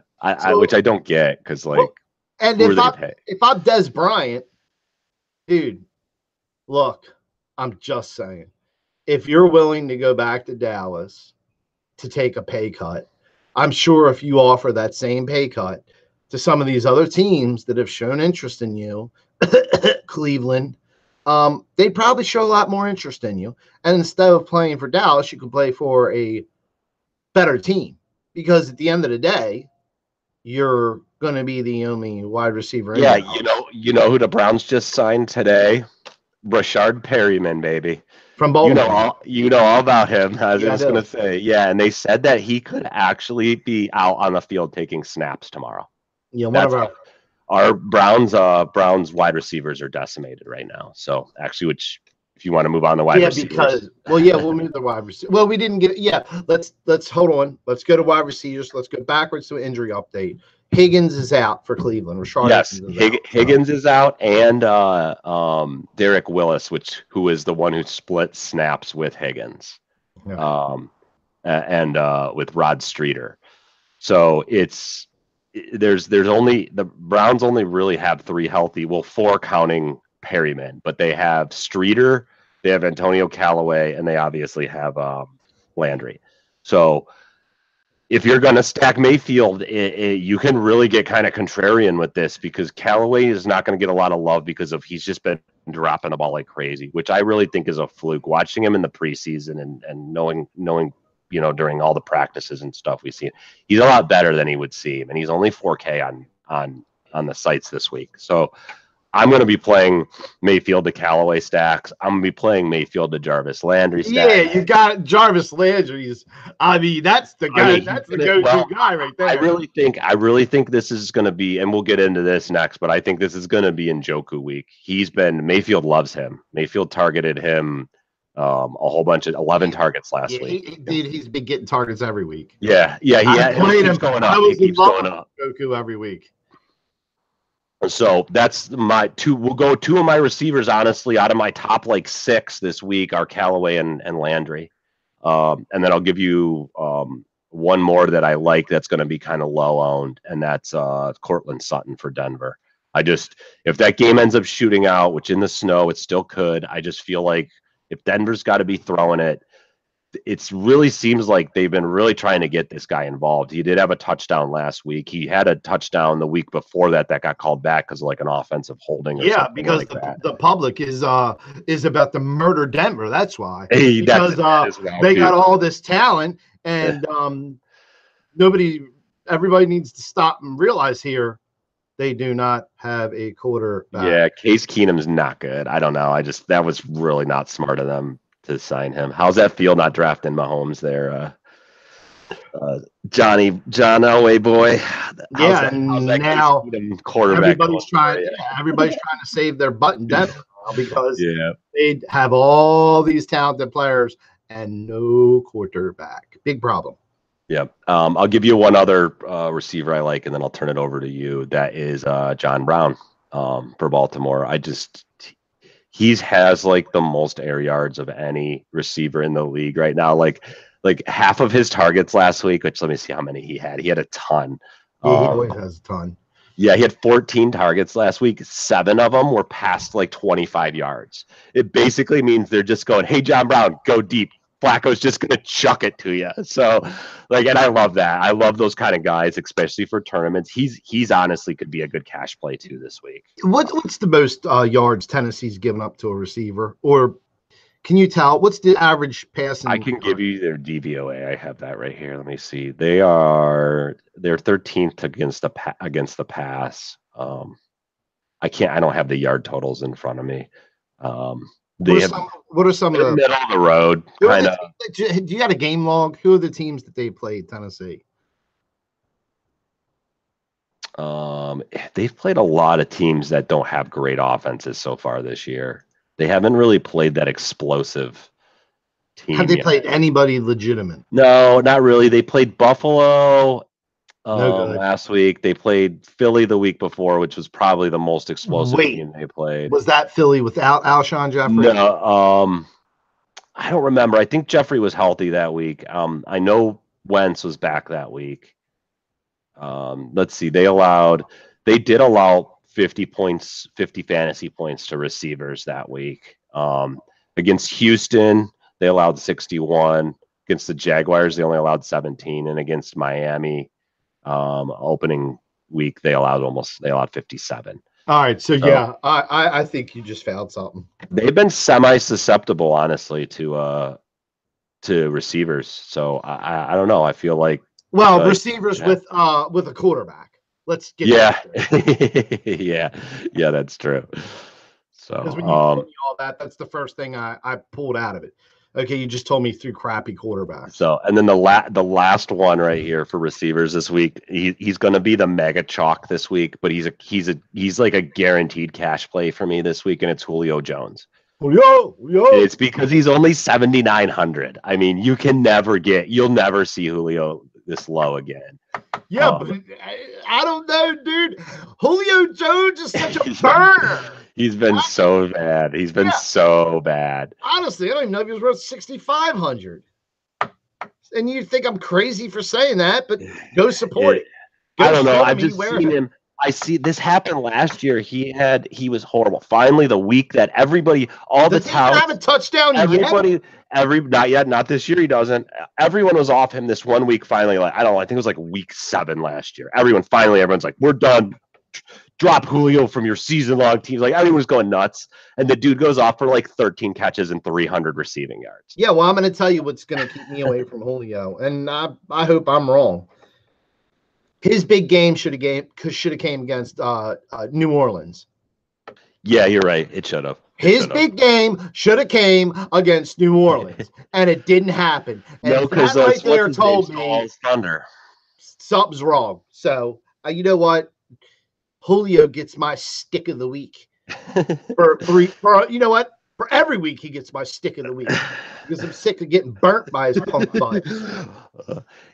which I don't get because and if I'm Dez Bryant, dude, look, I'm just saying, if you're willing to go back to Dallas to take a pay cut, I'm sure if you offer that same pay cut to some of these other teams that have shown interest in you, Cleveland, they'd probably show a lot more interest in you. And instead of playing for Dallas, you could play for a better team. Because at the end of the day, you're going to be the only wide receiver. Yeah, you know who the Browns just signed today? Rashard Perryman, baby. From Baltimore. You know all about him. I was just going to say, yeah, and they said that he could actually be out on the field taking snaps tomorrow. Yeah, our Browns wide receivers are decimated right now. So actually, which if you want to move on to wide receivers. We'll move the wide receiver. Well, we didn't get it. Yeah, let's hold on. Let's go to wide receivers. Let's go backwards to injury update. Higgins is out for Cleveland. Higgins is out, and Derek Willis, who is the one who split snaps with Higgins, and with Rod Streeter. So there's only the Browns only really have 3 healthy. Well, 4 counting Perryman, but they have Streeter, they have Antonio Callaway, and they obviously have Landry. So if you're going to stack Mayfield, you can really get kind of contrarian with this because Callaway is not going to get a lot of love because he's just been dropping the ball like crazy, which I really think is a fluke. Watching him in the preseason and knowing during all the practices and stuff we see, he's a lot better than he would seem, and he's only 4K on the sites this week. So I'm going to be playing Mayfield to Callaway stacks. I'm going to be playing Mayfield to Jarvis Landry stacks. Yeah, you got Jarvis Landry's. I mean, that's the guy. That's the go-to guy right there. I really think this is going to be, and we'll get into this next, but I think this is going to be Njoku week. Mayfield loves him. Mayfield targeted him a whole bunch of 11 targets last week. He's been getting targets every week. Yeah, he keeps going up. He keeps going up. Njoku every week. So that's my two. We'll go two of my receivers, honestly, out of my top like 6 this week are Callaway and Landry. And then I'll give you one more that I like that's going to be kind of low owned, and that's Cortland Sutton for Denver. If that game ends up shooting out, which in the snow it still could, I just feel like if Denver's got to be throwing it, it really seems like they've been really trying to get this guy involved. He did have a touchdown last week. He had a touchdown the week before that got called back because of like an offensive holding. Or because like the public is about to murder Denver. That's why. Hey, because they got all this talent, and everybody needs to stop and realize here they do not have a quarterback. Yeah, Case Keenum's not good. I don't know. That was really not smart of them to sign him. How's that feel not drafting Mahomes there? John Elway boy. How's that now quarterback everybody's trying to save their butt in Denver because they have all these talented players and no quarterback. Big problem. Yeah. I'll give you one other receiver I like, and then I'll turn it over to you. That is John Brown for Baltimore. He has like the most air yards of any receiver in the league right now. Like half of his targets last week, which let me see how many he had. He had a ton. He always has a ton. Yeah, he had 14 targets last week. 7 of them were past like 25 yards. It basically means they're just going, hey, John Brown, go deep. Flacco's just going to chuck it to you. So, and I love that. I love those kind of guys, especially for tournaments. He's honestly could be a good cash play too this week. What's the most yards Tennessee's given up to a receiver? Or can you tell what's the average passing? I can give you their DVOA. I have that right here. Let me see. They're 13th against the pass. I don't have the yard totals in front of me. What are some of the middle of the road kind of? Do you got a game log? Who are the teams that they played? Tennessee. They've played a lot of teams that don't have great offenses so far this year. They haven't really played that explosive team. Have they played anybody legitimate? No, not really. They played Buffalo last week. They played Philly the week before, which was probably the most explosive team they played. Was that Philly without Alshon Jeffrey? No, I don't remember. I think Jeffrey was healthy that week. I know Wentz was back that week. Let's see. They did allow 50 fantasy points to receivers that week. Against Houston, they allowed 61. Against the Jaguars, they only allowed 17. And against Miami, opening week, they allowed 57. All right. So I think you just found something. They've been semi-susceptible, honestly, to receivers. So I don't know. I feel like receivers with a quarterback. Let's get yeah, that's true. So because when you told me all that's the first thing I pulled out of it. Okay, you just told me through crappy quarterbacks. So, and then the last one right here for receivers this week, he's going to be the mega chalk this week, but he's like a guaranteed cash play for me this week, and it's Julio Jones. Julio. It's because he's only 7,900. I mean, you'll never see Julio this low again. Yeah, but I don't know, dude. Julio Jones is such a burner. He's been so bad. He's been so bad. Honestly, I don't even know if he was worth 6,500. And you think I'm crazy for saying that, but go support it. I don't know. I've just seen him. I see this happened last year. He was horrible. Finally, the week that all the touts, have a touchdown yet. Not this year. He doesn't. Everyone was off him this one week. Finally, I think it was like week 7 last year. Everyone's like, we're done. Drop Julio from your season-long teams. Like, everyone's going nuts. And the dude goes off for like 13 catches and 300 receiving yards. Yeah, well, I'm going to tell you what's going to keep me away from Julio. And I hope I'm wrong. His big game should have came against New Orleans. Yeah, you're right. It should have. His big game should have came against New Orleans, and it didn't happen. And No, because that right there told me thunder. Something's wrong. So you know what? Julio gets my stick of the week you know what? For every week he gets my stick of the week because I'm sick of getting burnt by his punk butt.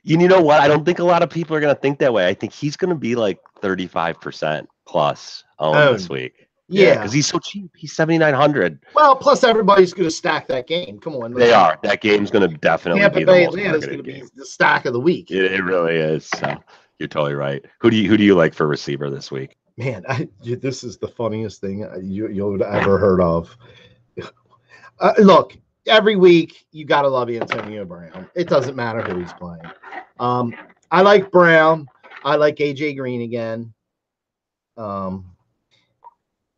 You know what? I don't think a lot of people are going to think that way. I think he's going to be like 35% plus this week. Yeah, because he's so cheap. He's 7,900. Well, plus everybody's going to stack that game. Come on. They are. That game's going to definitely be the most targeted game. The stack of the week. It really is. So you're totally right. Who do you like for receiver this week? Man, this is the funniest thing you've ever heard of. Look, every week you got to love Antonio Brown. It doesn't matter who he's playing. I like Brown. I like AJ Green again.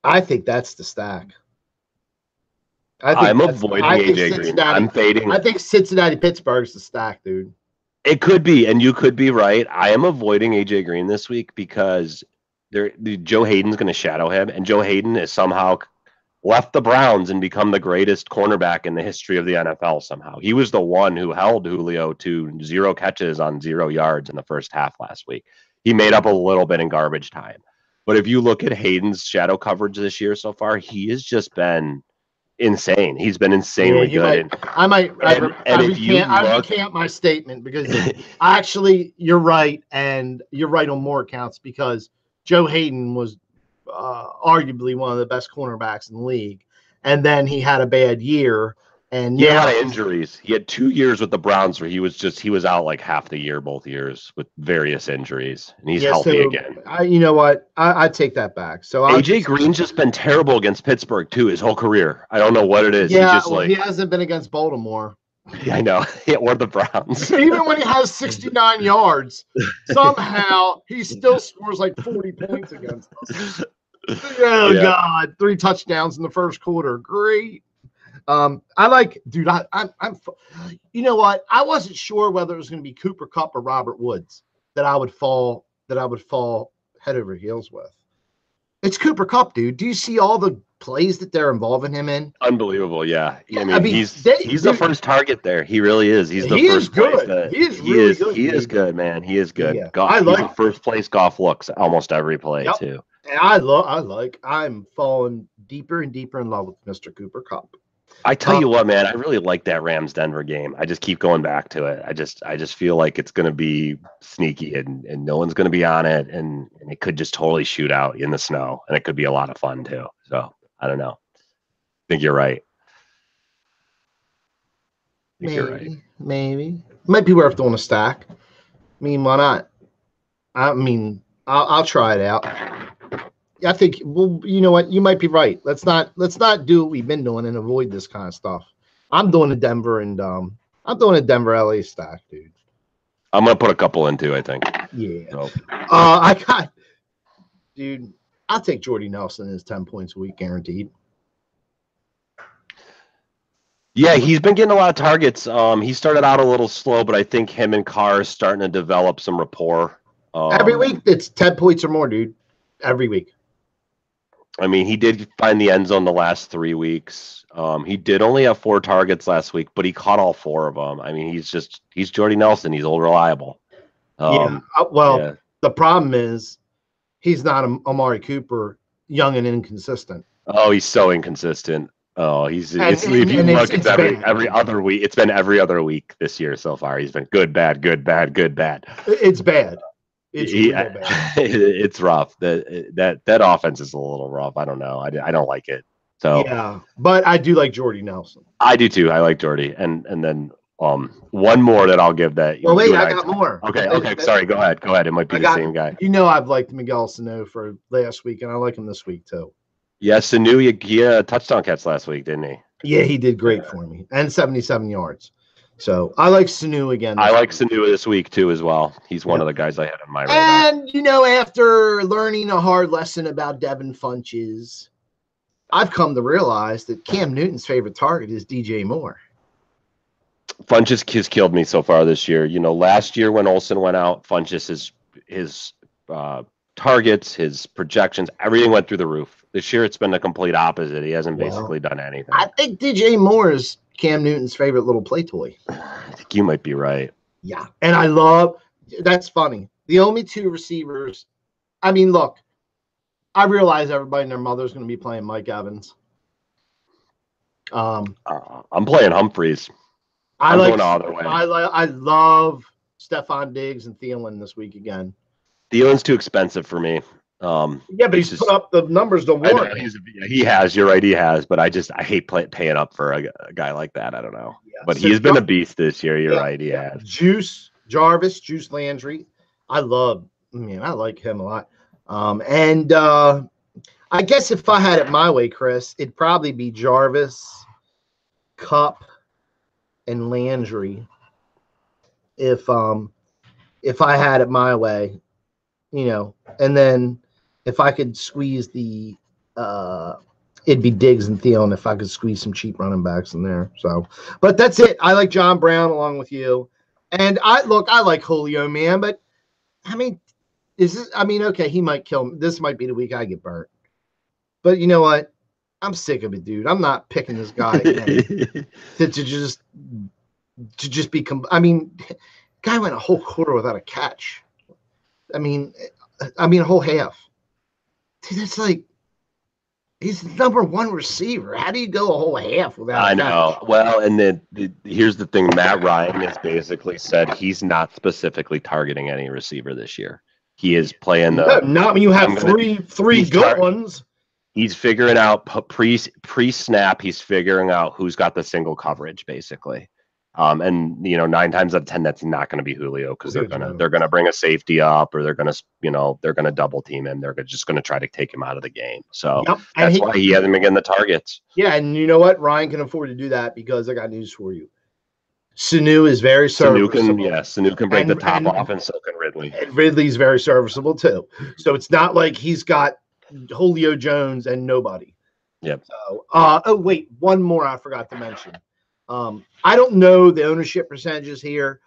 I think that's the stack. I'm avoiding AJ Green. I'm fading. I think Cincinnati-Pittsburgh's the stack, dude. It could be, and you could be right. I am avoiding AJ Green this week because Joe Hayden's going to shadow him, and Joe Hayden has somehow left the Browns and become the greatest cornerback in the history of the NFL somehow. He was the one who held Julio to 0 catches on 0 yards in the first half last week. He made up a little bit in garbage time. But if you look at Hayden's shadow coverage this year so far, he has just been insane. He's been insanely good. I recant my statement because actually you're right, and you're right on more accounts because Joe Hayden was arguably one of the best cornerbacks in the league, and then he had a bad year. And he had a lot of injuries. He had 2 years with the Browns where he was out like half the year, both years with various injuries, and he's healthy again. You know what? I take that back. So AJ Green's just been terrible against Pittsburgh too his whole career. I don't know what it is. Yeah, he hasn't been against Baltimore. Yeah, I know. Or the Browns. Even when he has 69 yards, somehow he still scores like 40 points against us. God, 3 touchdowns in the first quarter. Great. I like, dude. I'm. You know what? I wasn't sure whether it was going to be Cooper Kupp or Robert Woods that I would fall head over heels with. It's Cooper Kupp, dude. Do you see all the plays that they're involving him in? Unbelievable, yeah. I mean he's the first target there. He really is. He's the first good. He is good, man. He is good. Yeah. He's the first place Goff looks almost every play too. And I'm falling deeper and deeper in love with Mr. Cooper Kupp. I tell you what, man, I really like that Rams Denver game. I just keep going back to it. I just feel like it's going to be sneaky and no one's going to be on it, and it could just totally shoot out in the snow, and it could be a lot of fun too. So I don't know. I think you're right. Maybe might be worth doing a stack. I mean, why not? I mean, I'll try it out. I think, well, you know what? You might be right. Let's not do what we've been doing and avoid this kind of stuff. I'm doing a Denver LA stack, dude. I'm gonna put a couple in too, I think. Yeah. So. Dude, I'll take Jordy Nelson as 10 points a week guaranteed. Yeah, he's been getting a lot of targets. He started out a little slow, but I think him and Carr are starting to develop some rapport. Every week, it's 10 points or more, dude. Every week. I mean, he did find the end zone the last 3 weeks. He did only have 4 targets last week, but he caught all 4 of them. I mean, he's Jordy Nelson. He's old reliable. The problem is he's not Amari Cooper, young and inconsistent. Oh, he's so inconsistent. Oh, it's every other week. It's been every other week this year so far. He's been good, bad, good, bad, good, bad. It's bad. Bad. It's rough. That offense is a little rough. I don't know. I don't like it. So yeah, but I do like Jordy Nelson. I do too. I like Jordy, and then one more that I'll give that. Well, wait, I got more. Okay. Sorry, go ahead. It might be the same guy. You know, I've liked Miguel Sano for last week, and I like him this week too. Yeah, Sanu, he had a touchdown catch last week, didn't he? Yeah, he did great for me, and 77 yards. So I like Sanu again. I like Sanu this week too as well. He's one of the guys I had on my radar. And you know, after learning a hard lesson about Devin Funches, I've come to realize that Cam Newton's favorite target is DJ Moore. Funches has killed me so far this year. You know, last year when Olsen went out, Funches his targets, his projections, everything went through the roof. This year it's been the complete opposite. He hasn't basically done anything. I think DJ Moore is Cam Newton's favorite little play toy. I think you might be right. Yeah, and that's funny. The only two receivers. I mean, look, I realize everybody and their mother's going to be playing Mike Evans. I'm playing Humphreys. I love Stephon Diggs and Thielen this week again. Thielen's too expensive for me. Yeah, but he's put up the numbers to warrant. He has. You're right. He has. But I hate paying up for a guy like that. I don't know. Yeah. But he's been a beast this year. You're right. He has. Juice Landry. I like him a lot. I guess if I had it my way, Chris, it'd probably be Jarvis, Cup, and Landry. If I had it my way, and then if I could squeeze it'd be Diggs and Thielen if I could squeeze some cheap running backs in there. So, but that's it. I like John Brown along with you, and I like Julio, man. But I mean, okay, he might kill me. This might be the week I get burnt. But you know what? I'm sick of it, dude. I'm not picking this guy again to just become. I mean, guy went a whole quarter without a catch. I mean, a whole half. Dude, that's like he's the number one receiver. How do you go a whole half without? I know. Well, and then here's the thing: Matt Ryan has basically said he's not specifically targeting any receiver this year. He is playing the. Not when you have three good ones. He's figuring out pre-snap. He's figuring out who's got the single coverage, basically. And 9 times out of 10, that's not going to be Julio because they're gonna bring a safety up, or they're gonna double team him. They're just gonna try to take him out of the game. So that's why he hasn't been getting the targets. Yeah, and you know what? Ryan can afford to do that because I got news for you. Sanu is very serviceable. Sanu can break the top off, and so can Ridley. And Ridley's very serviceable too. So it's not like he's got Julio Jones and nobody. Yep. So, wait, one more I forgot to mention. I don't know the ownership percentages here,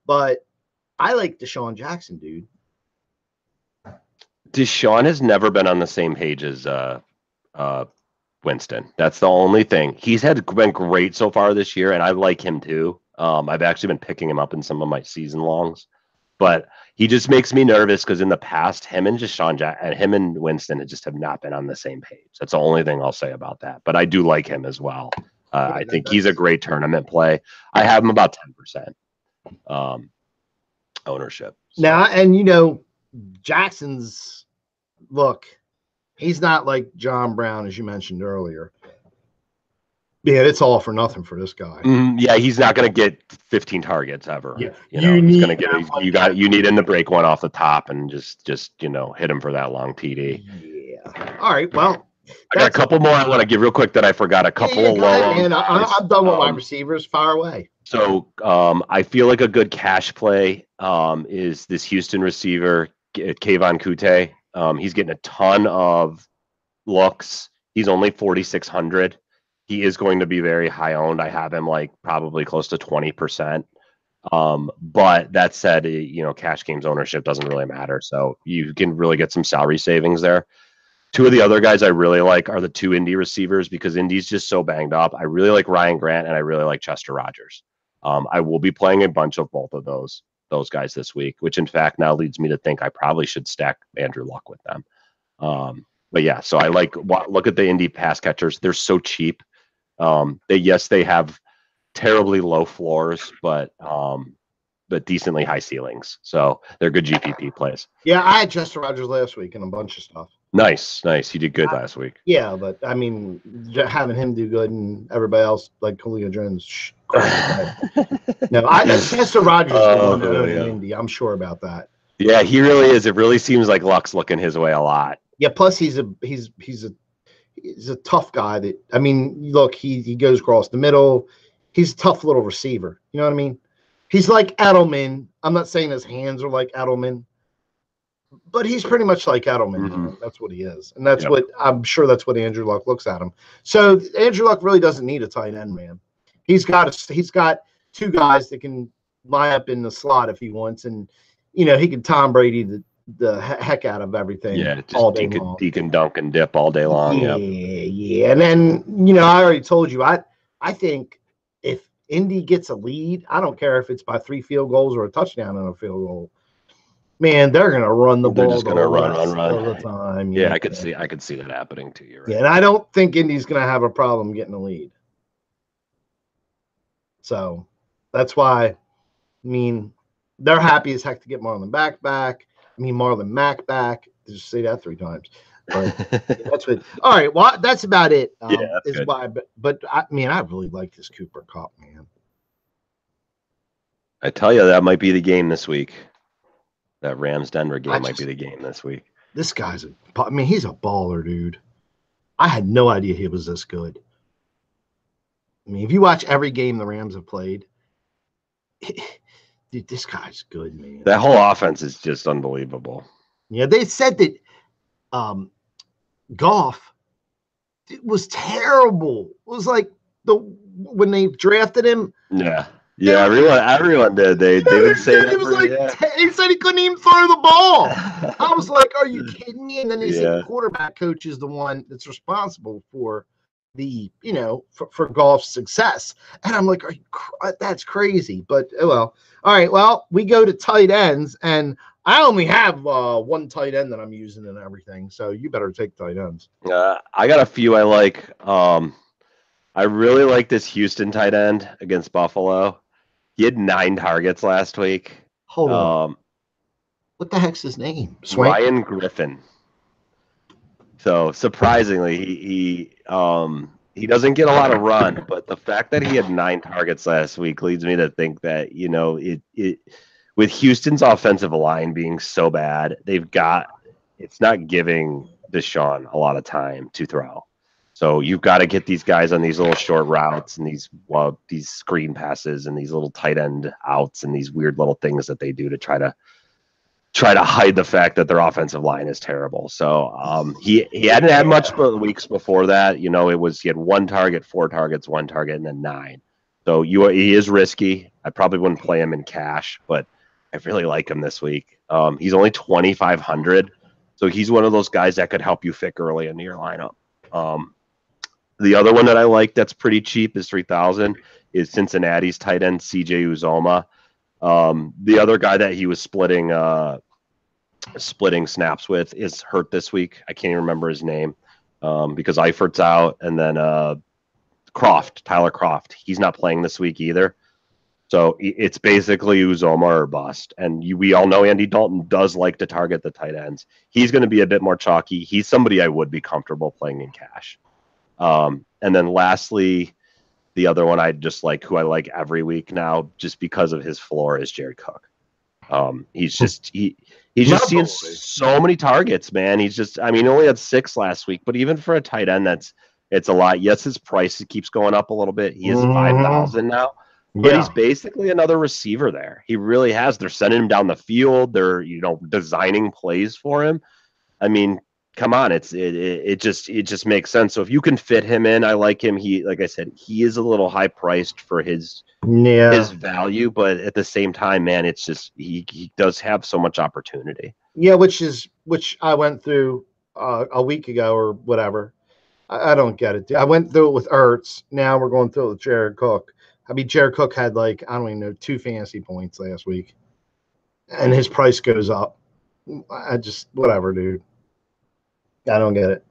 but I like Deshaun Jackson, dude. Deshaun has never been on the same page as Winston. That's the only thing. He's been great so far this year, and I like him too. I've actually been picking him up in some of my season longs, but he just makes me nervous because in the past, him and Winston just have not been on the same page. That's the only thing I'll say about that. But I do like him as well. I think he's a great tournament play. I have him about 10% ownership. So. Now, and Jackson's look, he's not like John Brown, as you mentioned earlier. Yeah, it's all for nothing for this guy. Yeah, he's not going to get 15 targets ever. Yeah, you need him to break one off the top and just hit him for that long TD. Yeah. All right. Well, I got a couple more I want to give real quick that I forgot. A couple of low. And I'm done with my receivers. Fire away. So I feel like a good cash play is this Houston receiver, Kayvon Kute. He's getting a ton of looks. He's only 4,600. He is going to be very high owned. I have him like probably close to 20%. But that said, cash games ownership doesn't really matter. So you can really get some salary savings there. Two of the other guys I really like are the two Indy receivers because Indy's just so banged up. I really like Ryan Grant and I really like Chester Rogers. I will be playing a bunch of both of those guys this week, which in fact now leads me to think I probably should stack Andrew Luck with them. But yeah, so I look at the Indy pass catchers. They're so cheap. They have terribly low floors, but decently high ceilings. So they're good GPP plays. Yeah, I had Chester Rogers last week and a bunch of stuff. Nice. You did good last week. Yeah, but I mean, having him do good and everybody else like Julio Jones. No, Chester Rogers is going to Indy. I'm sure about that. Yeah, he really is. It really seems like Luck's looking his way a lot. Yeah, plus he's a tough guy. Look, he goes across the middle. He's a tough little receiver. You know what I mean? He's like Edelman. I'm not saying his hands are like Edelman, but he's pretty much like Edelman. Mm-hmm. That's what he is. And that's what I'm sure that's what Andrew Luck looks at him. So Andrew Luck really doesn't need a tight end, man. He's got two guys that can line up in the slot if he wants. And, he can Tom Brady heck out of everything Yeah, all just day long. Deke and dunk and dip all day long. Yeah. And then, I already told you, I think if Indy gets a lead, I don't care if it's by 3 field goals or a touchdown and a field goal. Man, they're gonna run the ball. They're just gonna run all the time. Yeah, I could see that happening to you. Right? Yeah, and I don't think Indy's gonna have a problem getting a lead. So that's why, I mean, they're happy as heck to get Marlon Marlon Mack back. Just say that 3 times. But that's what. All right, well, that's about it. That's good. Why, but I really like this Cooper Kupp, man. I tell you, that might be the game this week. That Rams-Denver game might be the game this week. This guy's he's a baller, dude. I had no idea he was this good. I mean, if you watch every game the Rams have played, dude, this guy's good, man. That whole offense is just unbelievable. Yeah, they said that Goff was terrible. It was like when they drafted him. Yeah, everyone did. They would say that. He said he couldn't even throw the ball. I was like, "Are you kidding me?" And then they said the quarterback coach is the one that's responsible for the, for Goff's success. And I'm like, that's crazy. But well, all right. Well, we go to tight ends, and I only have 1 tight end that I'm using and everything. So you better take tight ends. I got a few I like. I really like this Houston tight end against Buffalo. He had 9 targets last week. Hold on. What the heck's his name? Ryan Griffin. So surprisingly, he doesn't get a lot of run, but the fact that he had 9 targets last week leads me to think that, it with Houston's offensive line being so bad, it's not giving Deshaun a lot of time to throw. So you've got to get these guys on these little short routes and these screen passes and these little tight end outs and these weird little things that they do to try to hide the fact that their offensive line is terrible. So he hadn't had much weeks before that. He had 1 target, 4 targets, 1 target, and then 9. So he is risky. I probably wouldn't play him in cash, but I really like him this week. He's only 2,500, so he's one of those guys that could help you pick early into your lineup. The other one that I like that's pretty cheap is 3,000 is Cincinnati's tight end CJ Uzomah. The other guy that he was splitting snaps with is hurt this week. I can't even remember his name because Eifert's out, and then Tyler Kroft. He's not playing this week either. So it's basically Uzomah or bust. And we all know Andy Dalton does like to target the tight ends. He's going to be a bit more chalky. He's somebody I would be comfortable playing in cash. And then lastly, the other one I just like, who I like every week now, just because of his floor, is Jared Cook. He's just seeing so many targets, man. He only had 6 last week, but even for a tight end, it's a lot. Yes, his price keeps going up a little bit. He is 5,000 now, but he's basically another receiver there. He really has. They're sending him down the field. They're designing plays for him. I mean, come on, it just makes sense. So if you can fit him in, I like him. Like I said, he is a little high priced for his value, but at the same time, man, it's just he does have so much opportunity. Yeah, which I went through a week ago or whatever. I don't get it. I went through it with Ertz. Now we're going through it with Jared Cook. Jared Cook had I don't even know 2 fantasy points last week, and his price goes up. Whatever, dude. I don't get it.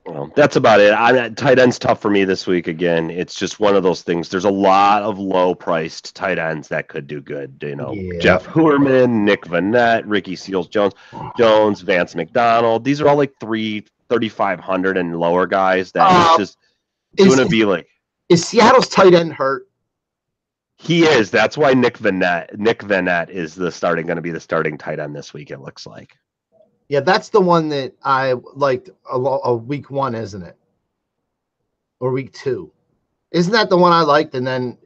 Well, that's about it. Tight end's tough for me this week again. It's just one of those things. There's a lot of low-priced tight ends that could do good. Jeff Heuerman, Nick Vannett, Ricky Seals-Jones, Vance McDonald. These are all like 3,500 and lower guys that it's just going to be like. Is Seattle's tight end hurt? He is. That's why Nick Vannett is going to be the starting tight end this week, it looks like. Yeah, that's the one that I liked a week 1, isn't it? Or week 2. Isn't that the one I liked? And then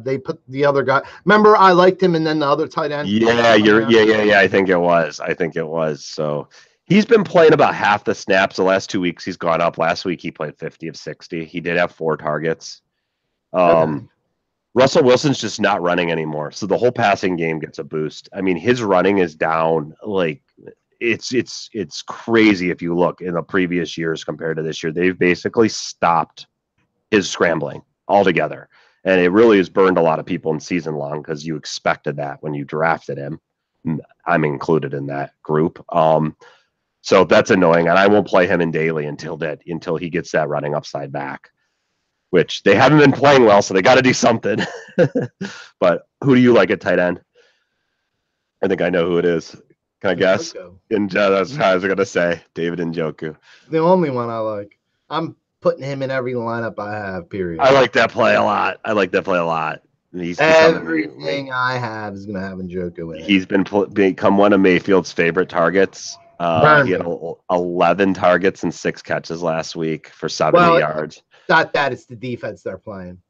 they put the other guy. Remember, I liked him, and then the other tight end. Yeah. I think it was. So he's been playing about half the snaps the last 2 weeks. He's gone up. Last week he played 50 of 60. He did have 4 targets. Russell Wilson's just not running anymore. So the whole passing game gets a boost. I mean, his running is down. Like it's crazy if you look in the previous years compared to this year. They've basically stopped his scrambling altogether. And it really has burned a lot of people in season long because you expected that when you drafted him. I'm included in that group. So that's annoying. And I won't play him in daily until he gets that running upside back, which they haven't been playing well, so they got to do something. But who do you like at tight end? I think I know who it is. Can I guess? That's what I was going to say. David Njoku. The only one I like. I'm putting him in every lineup I have, period. I like that play a lot. Everything I have is going to have Njoku in it. He's become one of Mayfield's favorite targets. He had 11 targets and 6 catches last week for 70 yards. Not that, it's the defense they're playing.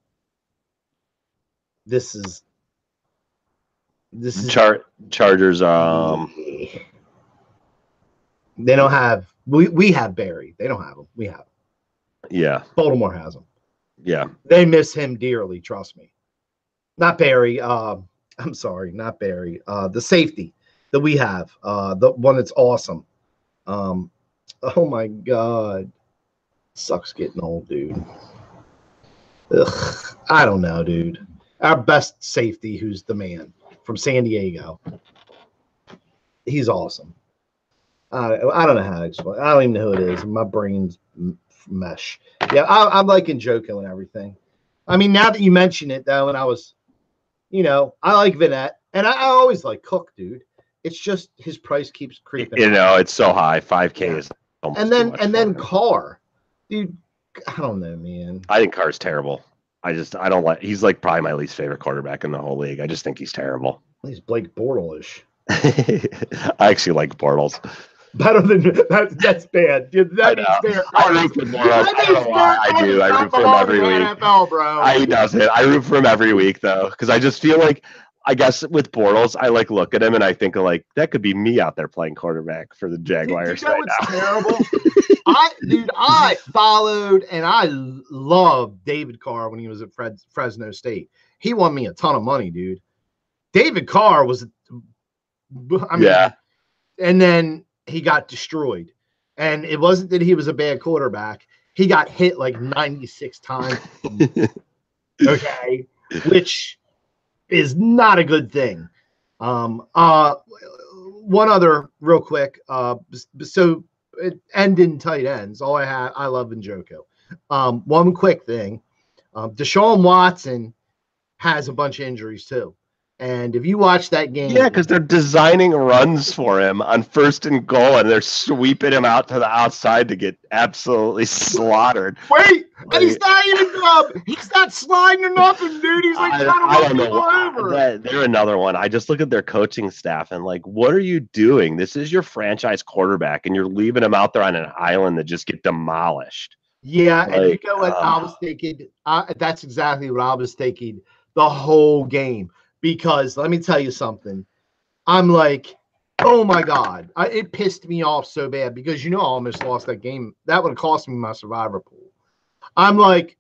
This is Chargers. They don't have. We have Barry. They don't have him. We have him. Yeah. Baltimore has him. Yeah. They miss him dearly. Trust me. Not Barry. I'm sorry, not Barry. The safety that we have. The one that's awesome. Oh my God. Sucks getting old, dude. Ugh, I don't know, dude. Our best safety, who's the man from San Diego. He's awesome. I don't know how to explain. I don't even know who it is. My brain's mesh. Yeah, I'm liking Njoku and everything. I mean, now that you mention it, though, and I was, I like Vinette, and I always like Cook, dude. It's just his price keeps creeping. It's so high. 5K is almost and then Carr, dude. I don't know, man. I think Carr's terrible. I don't like. He's like probably my least favorite quarterback in the whole league. I just think he's terrible. He's Blake Bortles-ish. I actually like Bortles. Better than that. That's bad. Dude, that is fair. I root for Bortles. I don't know why I do. I root for him every week. NFL, bro. He does it. I root for him every week though, because I just feel like, I guess with Bortles, I look at him and I think that could be me out there playing quarterback for the Jaguars right now. Terrible. I followed and I loved David Carr when he was at Fresno State. He won me a ton of money, dude. David Carr was, yeah. And then he got destroyed. And it wasn't that he was a bad quarterback. He got hit like 96 times. Okay. Which is not a good thing. One other real quick. So ending tight ends. All I love Njoku. One quick thing. Deshaun Watson has a bunch of injuries too. And if you watch that game, yeah, because they're designing runs for him on 1st and goal, and they're sweeping him out to the outside to get absolutely slaughtered. Wait, and he's not sliding or nothing, dude. He's like trying to run people over. They're another one. I just look at their coaching staff and what are you doing? This is your franchise quarterback, and you're leaving him out there on an island to just get demolished. Yeah, and you know what I was thinking? That's exactly what I was thinking the whole game. Because let me tell you something. I'm like, oh, my God. It pissed me off so bad because, I almost lost that game. That would have cost me my survivor pool. I'm like,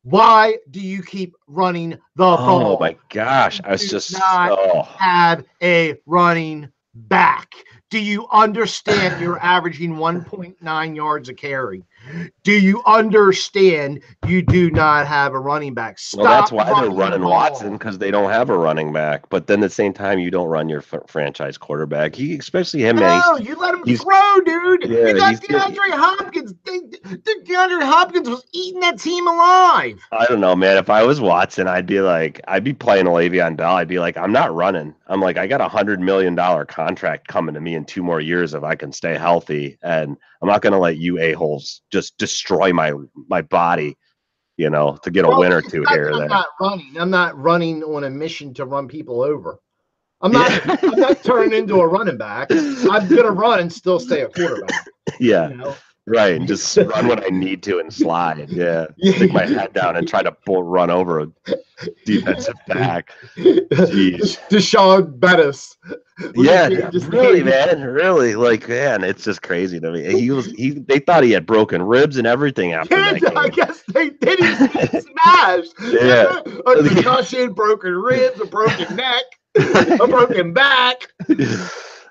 why do you keep running the ball? Oh, my gosh. I was just have a running back. Do you understand you're averaging 1.9 yards a carry? Do you understand you do not have a running back? Well, that's why they're running Watson, because they don't have a running back. But then at the same time, you don't run your franchise quarterback. Especially him. No, you let him throw, dude. Yeah, you got DeAndre Hopkins. DeAndre Hopkins was eating that team alive. I don't know, man. If I was Watson, I'd be playing Le'Veon Bell. I'd be like, I'm not running. I'm like, I got $100 million contract coming to me in 2 more years if I can stay healthy, and I'm not going to let you a-holes just destroy my body, to get a win or two here or there. I'm not running on a mission to run people over. I'm not turning into a running back. I'm going to run and still stay a quarterback. Yeah. Right, and just run when I need to and slide. Yeah, stick my head down and try to run over a defensive back. Jeez. Deshaun Bettis. Yeah, really, man, really. Like, man, it's just crazy to me. They thought he had broken ribs and everything after that game. I guess they did. He smashed. Yeah, A concussion, broken ribs, a broken neck, a broken back.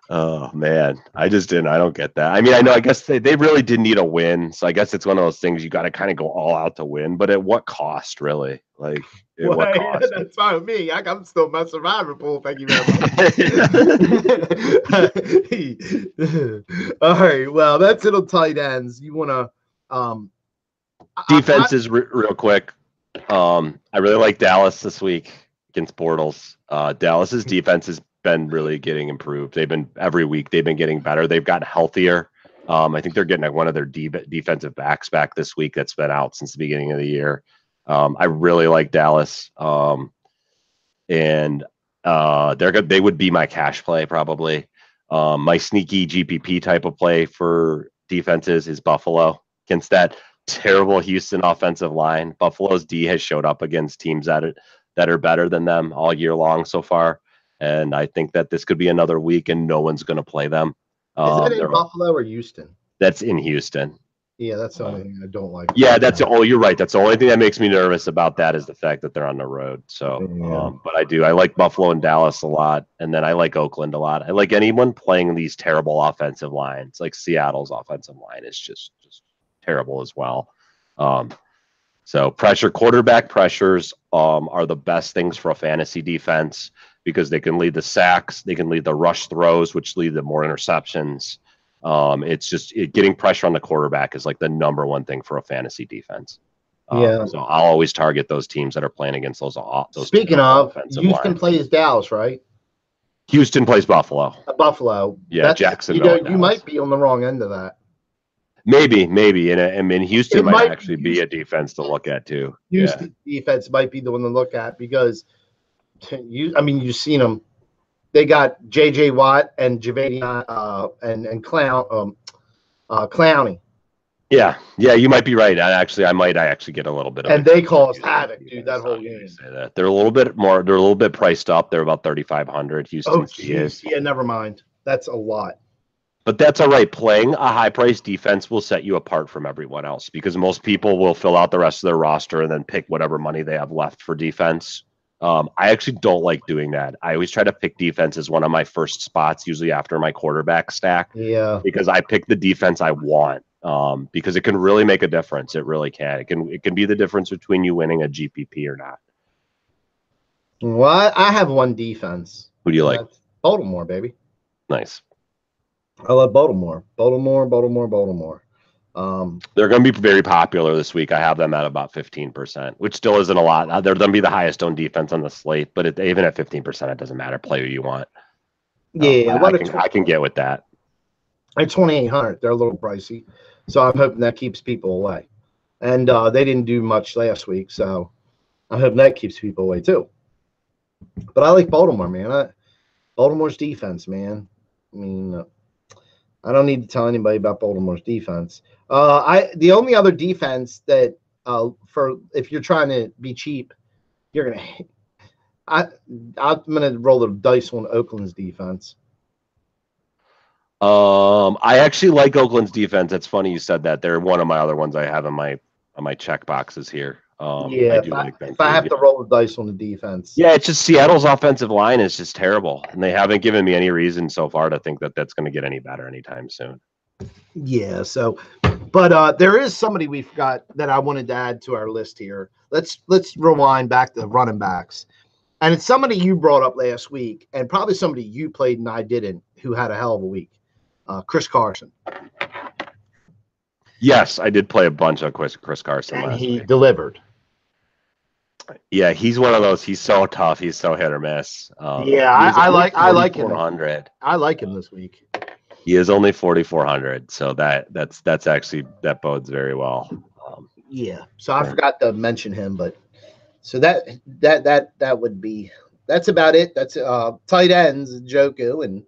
Oh man, I don't get that. I mean, I guess they really did need a win, so I guess it's one of those things you got to kind of go all out to win, but at what cost, really? Like, what cost? That's fine with me. I'm still my survivor pool. Thank you very much. All right, well, that's it on tight ends. You want to defenses real quick. I really like Dallas this week against Bortles. Dallas's defense has been really getting improved. Every week they've been getting better. They've gotten healthier. I think they're getting one of their defensive backs back this week that's been out since the beginning of the year. I really like Dallas. And they would be my cash play probably. My sneaky GPP type of play for defenses is Buffalo against that terrible Houston offensive line. Buffalo's D has showed up against teams that are better than them all year long so far. And I think that this could be another week and no one's going to play them. Is that in Buffalo or Houston? That's in Houston. Yeah, that's the only thing I don't like. Yeah, you're right. That's the only thing that makes me nervous about that is the fact that they're on the road. So, but I like Buffalo and Dallas a lot. And then I like Oakland a lot. I like anyone playing these terrible offensive lines, like Seattle's offensive line is just terrible as well. So quarterback pressures are the best things for a fantasy defense because they can lead the sacks, they can lead the rush throws, which lead to more interceptions. It's just getting pressure on the quarterback is like the number one thing for a fantasy defense. So I'll always target those teams that are playing against those. Speaking of, Houston plays Dallas, right? Houston plays Buffalo. Buffalo. Yeah, Jacksonville. You might be on the wrong end of that. Maybe, and I mean Houston might actually be a defense to look at too. Houston defense might be the one to look at because you've seen them. They got J.J. Watt and Javadian and Clowney. Yeah, you might be right. I might get a little bit of. And they caused havoc, dude. That whole game. Say that. They're a little bit more. They're a little bit priced up. They're about 3,500. Houston. Oh, jeez. Yeah, never mind. That's a lot. But that's all right. Playing a high-priced defense will set you apart from everyone else because most people will fill out the rest of their roster and then pick whatever money they have left for defense. I actually don't like doing that. I always try to pick defense as one of my first spots, usually after my quarterback stack. Yeah. Because I pick the defense I want because it can really make a difference. It really can. It can be the difference between you winning a GPP or not. Well, I have one defense. Who do you like? Baltimore, baby. Nice. I love Baltimore. Baltimore. They're going to be very popular this week. I have them at about 15%, which still isn't a lot. They're going to be the highest owned defense on the slate, but even at 15%, it doesn't matter. Play who you want. Yeah, I can get with that. At 2,800, they're a little pricey, so I'm hoping that keeps people away. And they didn't do much last week, so I'm hoping that keeps people away too. But I like Baltimore, man. Baltimore's defense, man. I mean. I don't need to tell anybody about Baltimore's defense. The only other defense that for if you're trying to be cheap, I'm gonna roll the dice on Oakland's defense. I actually like Oakland's defense. It's funny you said that. They're one of my other ones I have on my check boxes here. If I have to roll the dice on the defense. Yeah, it's just Seattle's offensive line is just terrible, and they haven't given me any reason so far to think that that's going to get any better anytime soon. Yeah, so, but there is somebody we forgot that I wanted to add to our list here. Let's rewind back to running backs, and it's somebody you brought up last week, and probably somebody you played and I didn't, who had a hell of a week. Chris Carson. Yes, I did play a bunch of Chris Carson and last he week. Delivered. Yeah, he's one of those. He's so tough. He's so hit or miss. I like him. 400. I like him this week. He is only 4,400, so that's actually that bodes very well. So I forgot to mention him, but so that would be that's about it. That's tight ends, Njoku, and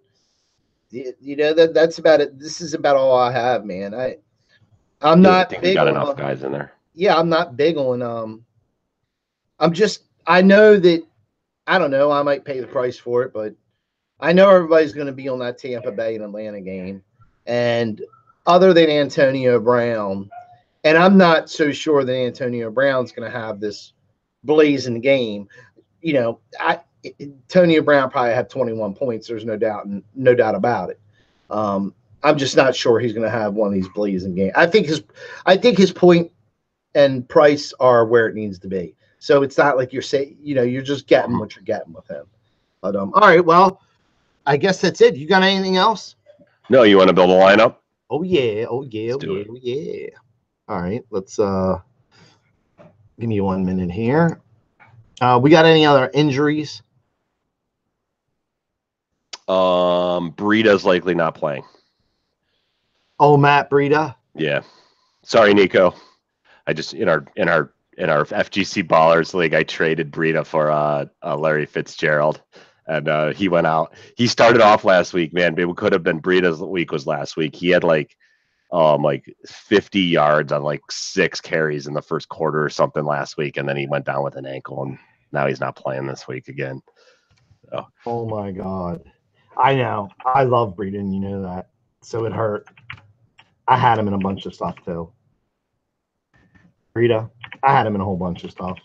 that's about it. This is about all I have, man. I'm I not think we big got on. enough guys in there. Yeah, I'm not big on. I know that. I don't know. I might pay the price for it, but I know everybody's going to be on that Tampa Bay and Atlanta game, and other than Antonio Brown, and I'm not so sure that Antonio Brown's going to have this blazing game. You know, Antonio Brown probably have 21 points. There's no doubt about it. I'm just not sure he's going to have one of these blazing games. I think his point and price are where it needs to be. So it's not like you're saying, you're just getting what you're getting with him. But all right, well, I guess that's it. You got anything else? No, you want to build a lineup? Oh yeah, Let's do it. yeah. All right, let's give me 1 minute here. We got any other injuries? Breida's likely not playing. Oh, Matt Breida. Yeah. Sorry, Nico. I just in our FGC Ballers League, I traded Breida for Larry Fitzgerald, and he went out. He started off last week, man. It could have been Breida's week was last week. He had like 50 yards on like 6 carries in the first quarter or something last week, and then he went down with an ankle, and now he's not playing this week again. So. Oh my God. I know. I love Breida, and you know that. So it hurt. I had him in a bunch of stuff too. Breida, I had him in a whole bunch of stuff.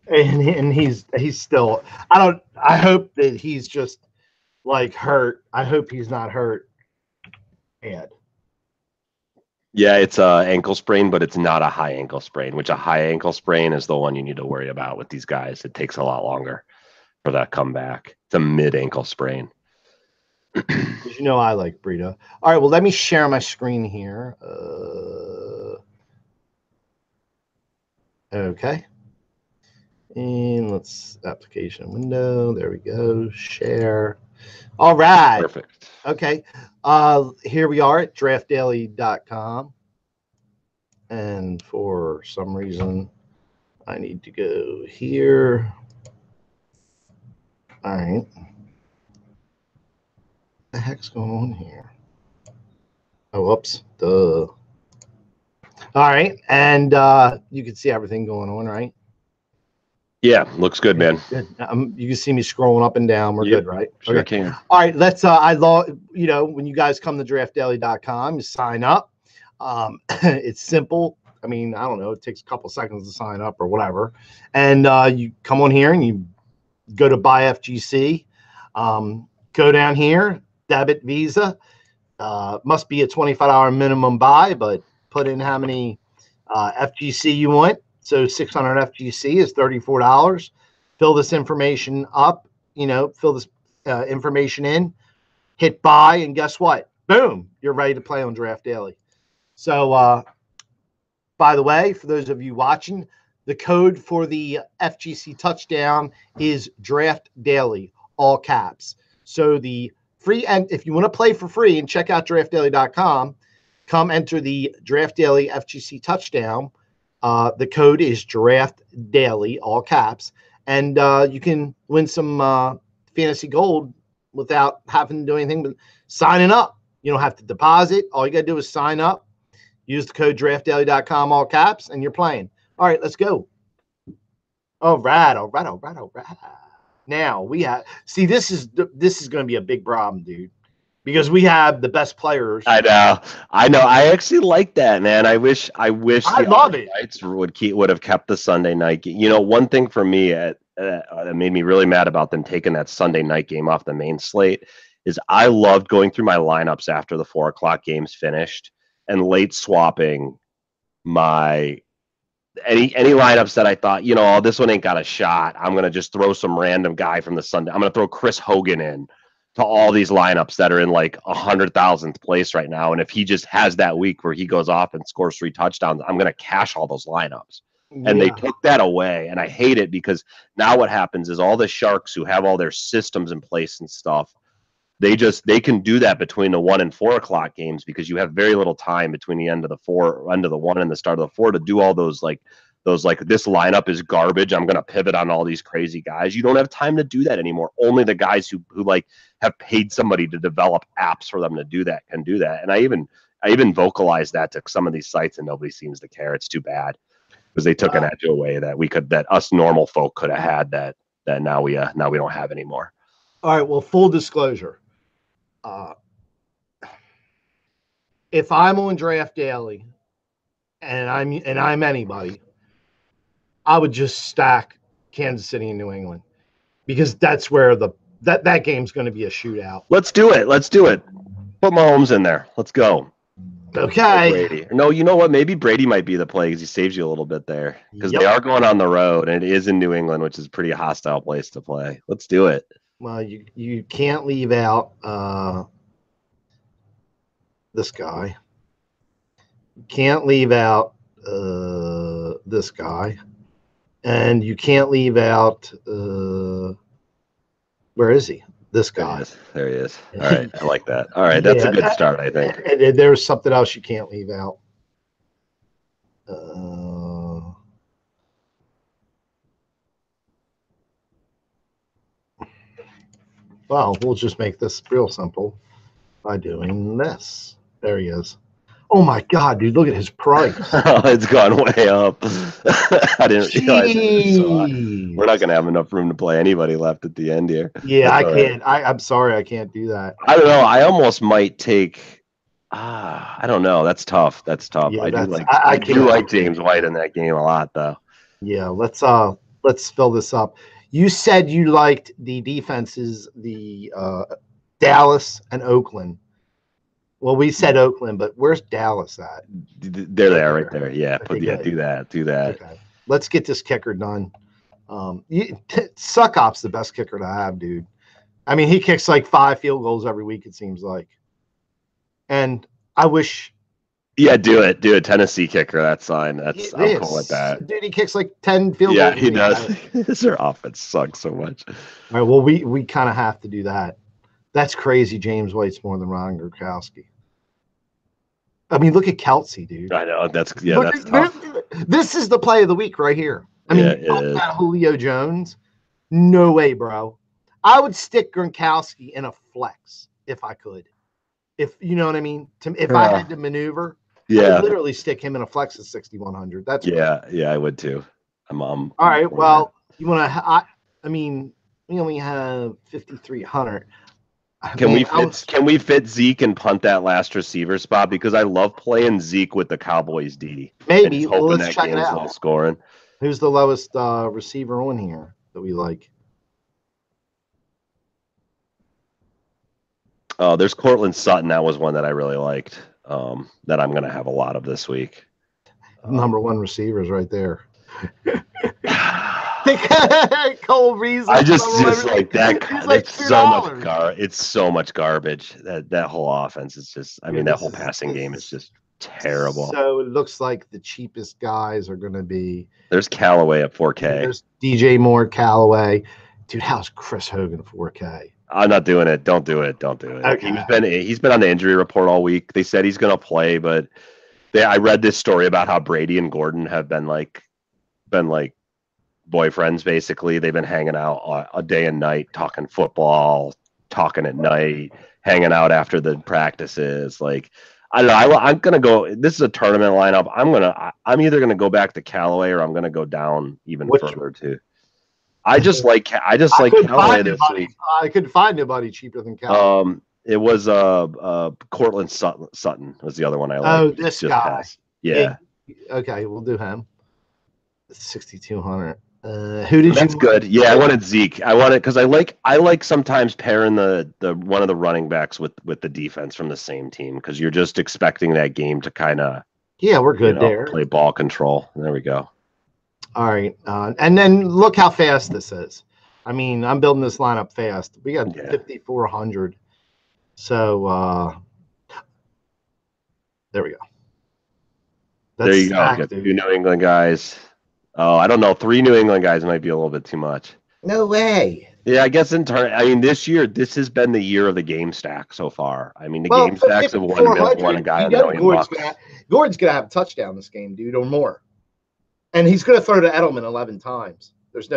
And he's still, I hope that he's just like hurt. I hope he's not hurt bad. Yeah, it's a ankle sprain, but it's not a high ankle sprain, which a high ankle sprain is the one you need to worry about with these guys. It takes a lot longer for that comeback. It's a mid ankle sprain. Because I like Breida. All right, well, let me share my screen here. Okay. And let's application window. There we go. Share. All right. Perfect. Okay. Here we are at draftdaily.com. And for some reason, I need to go here. All right. What the heck's going on here? Oh, whoops. Duh. All right. And you can see everything going on, right? Yeah, looks good, man. Good. You can see me scrolling up and down. We're good, right? Sure can. All right, let's. I love. When you guys come to draftdaily.com, you sign up. It's simple. I mean, I don't know. It takes a couple seconds to sign up or whatever, and you come on here and you go to buy FGC. Go down here, debit Visa. Must be a $25 minimum buy, but put in how many FGC you want. So 600 FGC is $34. Fill this information up, fill this information in, hit buy, and guess what? Boom, you're ready to play on Draft Daily. So, by the way, for those of you watching, the code for the FGC touchdown is Draft Daily, all caps. So the free, and if you want to play for free and check out draftdaily.com, come enter the Draft Daily FGC touchdown. The code is Draft Daily, all caps, and you can win some fantasy gold without having to do anything but signing up. You don't have to deposit. All you got to do is sign up, use the code draftdaily.com, all caps, and you're playing. All right, let's go. All right. Now we have this is going to be a big problem, dude. Because we have the best players. I know. I actually like that, man. I wish. I love it. Lights would have kept the Sunday night game. One thing for me that made me really mad about them taking that Sunday night game off the main slate is I loved going through my lineups after the 4:00 games finished and late swapping my any lineups that I thought, this one ain't got a shot. I'm gonna just throw some random guy from the Sunday. I'm gonna throw Chris Hogan in to all these lineups that are in like 100,000th place right now. And if he just has that week where he goes off and scores 3 touchdowns, I'm going to cash all those lineups. Yeah. And they took that away. And I hate it because now what happens is all the sharks who have all their systems in place and stuff, they can do that between the 1 and 4:00 games because you have very little time between the end of the 1 and the start of the 4 to do all those this lineup is garbage. I'm going to pivot on all these crazy guys. You don't have time to do that anymore. Only the guys who have paid somebody to develop apps for them to do that can do that. And I even I even vocalized that to some of these sites, and nobody seems to care. It's too bad because they took an edge away that us normal folk could have had that now we don't have anymore. All right. Well, full disclosure. If I'm on Draft Daily and I'm anybody, I would just stack Kansas City and New England because that's where that game's going to be a shootout. Let's do it. Put Mahomes in there. Let's go. Okay. Brady. No, you know what? Maybe Brady might be the play because he saves you a little bit there because they are going on the road and it is in New England, which is a pretty hostile place to play. Let's do it. Well, you can't leave out this guy. You can't leave out this guy. And you can't leave out where is he? This guy. There he is. All right. I like that. All right. That's a good start, I think. And there's something else you can't leave out. Well, we'll just make this real simple by doing this. There he is. Oh my God, dude! Look at his price. It's gone way up. I didn't realize it. We're not going to have enough room to play anybody left at the end here. Yeah, I can't. I'm sorry, I can't do that. I don't know. I almost might take. I don't know. That's tough. Yeah, I do like James White in that game a lot, though. Yeah, let's fill this up. You said you liked the defenses, the Dallas and Oakland. Well, we said Oakland, but where's Dallas at? They're there, right there. Yeah, do that. Okay. Let's get this kicker done. Suckop's the best kicker to have, dude. I mean, he kicks like 5 field goals every week, it seems like. And I wish. Yeah, do it. Tennessee kicker, that's fine. I'm cool with that. Dude, he kicks like 10 field goals. Yeah, he does. Their offense sucks so much. All right, well, we kind of have to do that. That's crazy. James White's more than Ron Gronkowski. I mean, look at Kelsey, dude. I know. That's tough. This is the play of the week right here. I mean, Julio Jones. No way, bro. I would stick Gronkowski in a flex if I could. If you know what I mean. If I had to maneuver, I would literally stick him in a flex at 6,100. That's I would too. All right. Well, you want to? I mean, we only have 5,300. Can we fit Zeke and punt that last receiver spot? Because I love playing Zeke with the Cowboys D. Maybe. Well, let's check it out. Scoring. Who's the lowest receiver on here that we like? There's Cortland Sutton. That was one that I really liked. That I'm going to have a lot of this week. Number 1 receivers right there. Cole Reason. I just like that. It's so much garbage. That whole offense is just. I mean, that whole passing game is just terrible. So it looks like the cheapest guys are going to be. There's Callaway at 4K. There's DJ Moore, Callaway. Dude, how's Chris Hogan 4K? I'm not doing it. Don't do it. Okay. He's been on the injury report all week. They said he's going to play, but I read this story about how Brady and Gordon have been like boyfriends. Basically, they've been hanging out a day and night, talking football, talking at night, hanging out after the practices. Like, I don't know. I'm gonna go. This is a tournament lineup. I'm either gonna go back to Callaway or I'm gonna go down even further too. I just like Callaway this week. I couldn't find nobody cheaper than Callaway. It was Cortland Sutton was the other one I liked. Oh, this guy. Passed. Yeah. Okay, we'll do him. 6,200. Who did That's good. Yeah, I wanted Zeke. I wanted because I like sometimes pairing the one of the running backs with the defense from the same team because you're just expecting that game to kind of we're good there. Play ball control. There we go. All right, and then look how fast this is. I mean, I'm building this lineup fast. We got 5,400. So there we go. There you go. Got 2 New England guys. Oh, I don't know. 3 New England guys might be a little bit too much. No way. Yeah, I guess this year, this has been the year of the game stack so far. I mean, game stacks have won a guy $1 million. Gordon's going to have a touchdown this game, dude, or more. And he's going to throw to Edelman 11 times. It's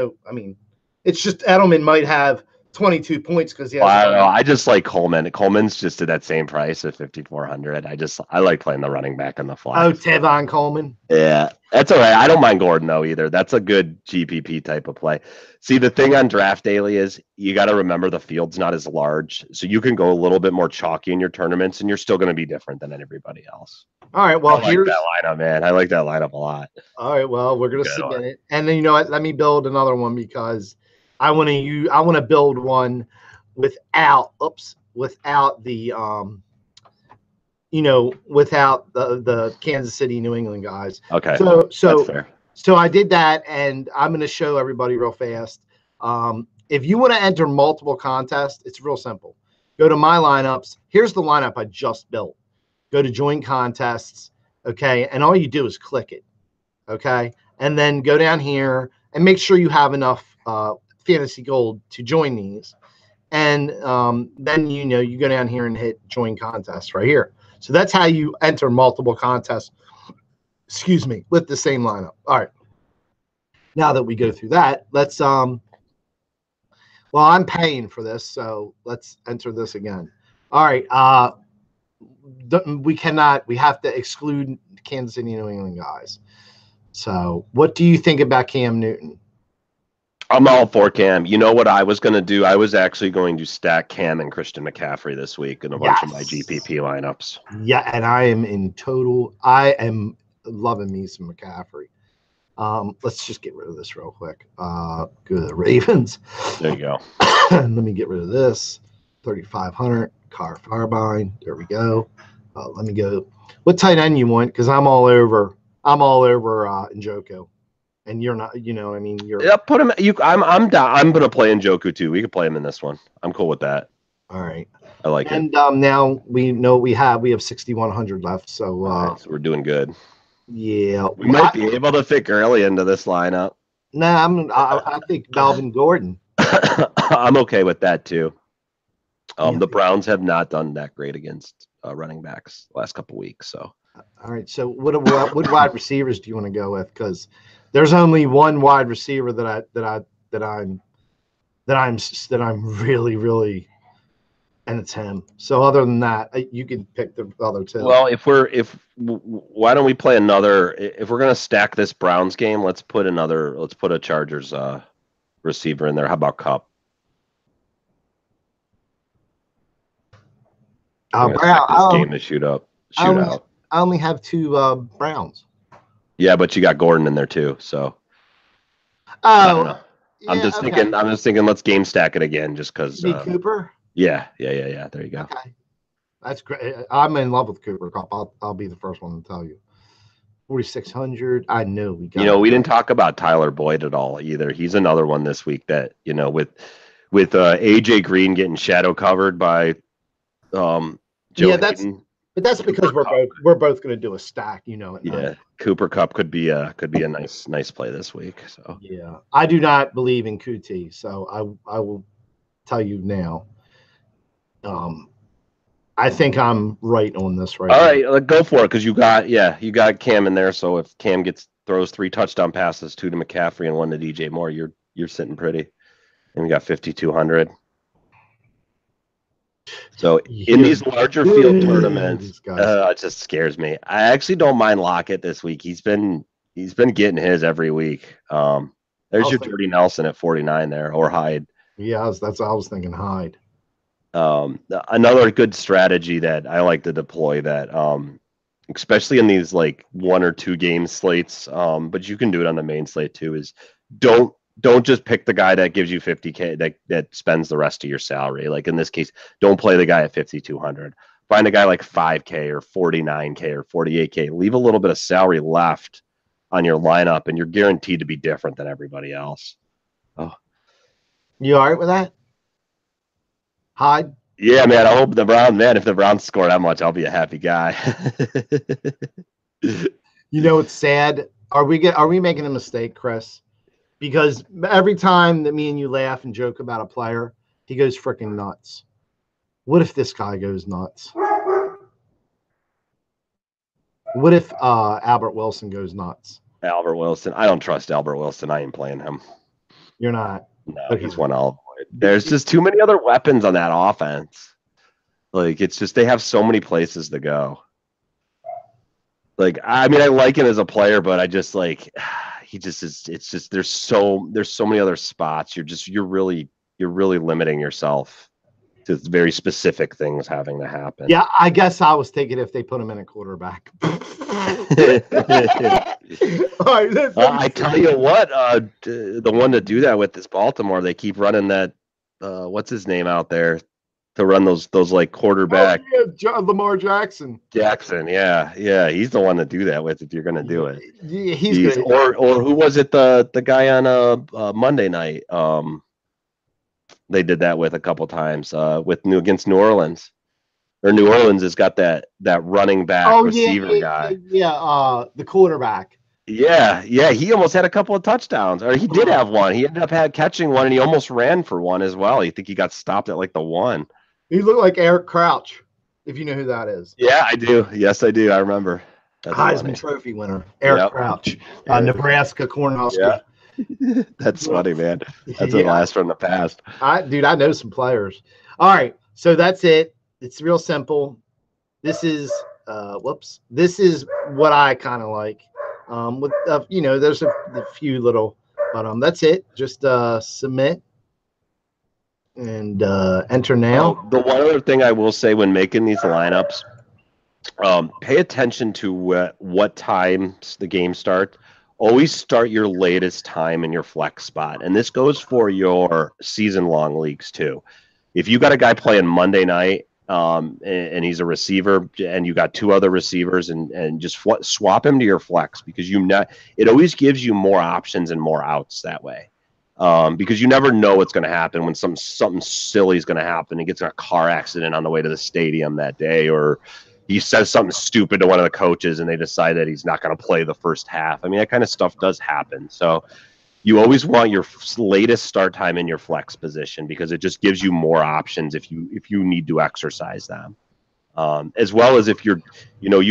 just Edelman might have 22 points because he has. Well, I don't know. I just like Coleman. Coleman's just at that same price at 5,400. I like playing the running back in the flex. Oh, Tevon Coleman. Yeah, that's all right. I don't mind Gordon though either. That's a good GPP type of play. See, the thing on Draft Daily is you got to remember the field's not as large, so you can go a little bit more chalky in your tournaments, and you're still going to be different than everybody else. All right. Well, I like that lineup, man. I like that lineup a lot. All right. Well, we're gonna submit it, and then you know what? Let me build another one because I want to build one without the without the Kansas City, New England guys. Okay. So that's fair. So I did that, and I'm going to show everybody real fast. If you want to enter multiple contests, it's real simple. Go to my lineups. Here's the lineup I just built. Go to join contests, okay? And all you do is click it, okay? And then go down here and make sure you have enough fantasy gold to join these. And then, you go down here and hit join contest right here. So that's how you enter multiple contests, with the same lineup. All right. Now that we go through that, let's well, I'm paying for this, so let's enter this again. All right. We have to exclude Kansas City, New England guys. So what do you think about Cam Newton? I'm all for Cam. You know what I was going to do? I was actually going to stack Cam and Christian McCaffrey this week in a bunch of my GPP lineups. Yeah, and I am loving me some McCaffrey. Let's just get rid of this real quick. Go to the Ravens. There you go. Let me get rid of this. 3,500. Car Firebind. There we go. Let me go. What tight end you want? Because I'm all over Njoku. And you're not, you're put him. I'm down. I'm gonna play Njoku too. We could play him in this one. I'm cool with that. All right. I like it. And now we know we have 6,100 left. So, so we're doing good. Yeah, we might be able to fit Gurley into this lineup. I think Melvin Gordon. I'm okay with that too. The Browns have not done that great against running backs the last couple weeks. So. All right. So what wide receivers do you want to go with? Because there's only one wide receiver that I'm really, and it's him. So other than that, you can pick the other two. Well, why don't we play another? If we're gonna stack this Browns game, let's put a Chargers receiver in there. How about Kupp? This game to shoot out. I only have two Browns. Yeah, but you got Gordon in there too, so. I don't know. I'm just thinking. Let's game stack it again, just because. Cooper. Yeah. There you go. Okay, that's great. I'm in love with Cooper Kupp. I'll be the first one to tell you. 4,600. I know we got. We didn't talk about Tyler Boyd at all either. He's another one this week that with AJ Green getting shadow covered by Joe Hayden. But that's because we're both going to do a stack, Yeah, Cooper Kupp could be a nice play this week. So yeah, I do not believe in QT, so I will tell you now. I think I'm right on this right. All right, go for it because you got Cam in there. So if Cam throws 3 touchdown passes, 2 to McCaffrey and 1 to DJ Moore, you're sitting pretty. And we got 5,200. So in these larger field tournaments, it just scares me. I actually don't mind Lockett this week. He's been getting his every week. There's your Jordy Nelson at 49 there, or Hyde. Yeah, I was thinking Hyde. Another good strategy that I like to deploy that, especially in these like 1 or 2 game slates, but you can do it on the main slate too, is don't just pick the guy that gives you 50K that spends the rest of your salary. Like in this case, don't play the guy at 5,200. Find a guy like 5K or 49K or 48K. Leave a little bit of salary left on your lineup, and you're guaranteed to be different than everybody else. Oh, you all right with that? Hyde? Yeah, man. I hope if the Browns score that much, I'll be a happy guy. It's sad. Are we making a mistake, Chris? Because every time that me and you laugh and joke about a player, he goes freaking nuts. What if this guy goes nuts? What if Albert Wilson goes nuts? Albert Wilson. I don't trust Albert Wilson. I ain't playing him. You're not? No, okay. He's one hell of a There's just too many other weapons on that offense. Like, it's just they have so many places to go. Like, I mean, I like him as a player, but I just like he just is. It's just there's so many other spots. You're really limiting yourself to very specific ththings having to happen. Yeah, I guess I was thinking if they put him in a quarterback. All right, I tell you what, the one to do that with is Baltimore. They keep running that. What's his name out there to run those like quarterback? Oh, yeah, Lamar Jackson. Yeah, he's the one to do that with if you're going to do it. Yeah, he's good. Or who was it? The guy on Monday night. They did that with a couple times against New Orleans. Or New Orleans has got that running back receiver guy. Yeah, the quarterback. Yeah, he almost had a couple of touchdowns. Or he did have one. He ended up catching one, and he almost ran for one as well. You think he got stopped at like the one. He looked like Eric Crouch, if you know who that is. Yeah, I do. Yes, I do. I remember. That's Heisman Trophy winner, Eric Crouch, Nebraska Cornhusker. Yeah. That's funny, man. That's a blast from the past. I know some players. All right, so that's it. It's real simple. This is This is what I kind of like. With there's a few little, but that's it. Just submit and enter now. The one other thing I will say when making these lineups, pay attention to what times the game starts. Always start your latest time in your flex spot. And this goes for your season-long leagues, too. If you got a guy playing Monday night and he's a receiver and you got two other receivers and just swap him to your flex because it always gives you more options and more outs that way. Because you never know what's going to happen when something silly is going to happen. He gets in a car accident on the way to the stadium that day, or he says something stupid to one of the coaches and they decide that he's not going to play the first half. I mean, that kind of stuff does happen. So you always want your latest start time in your flex position because it just gives you more options if you need to exercise them. As well as if you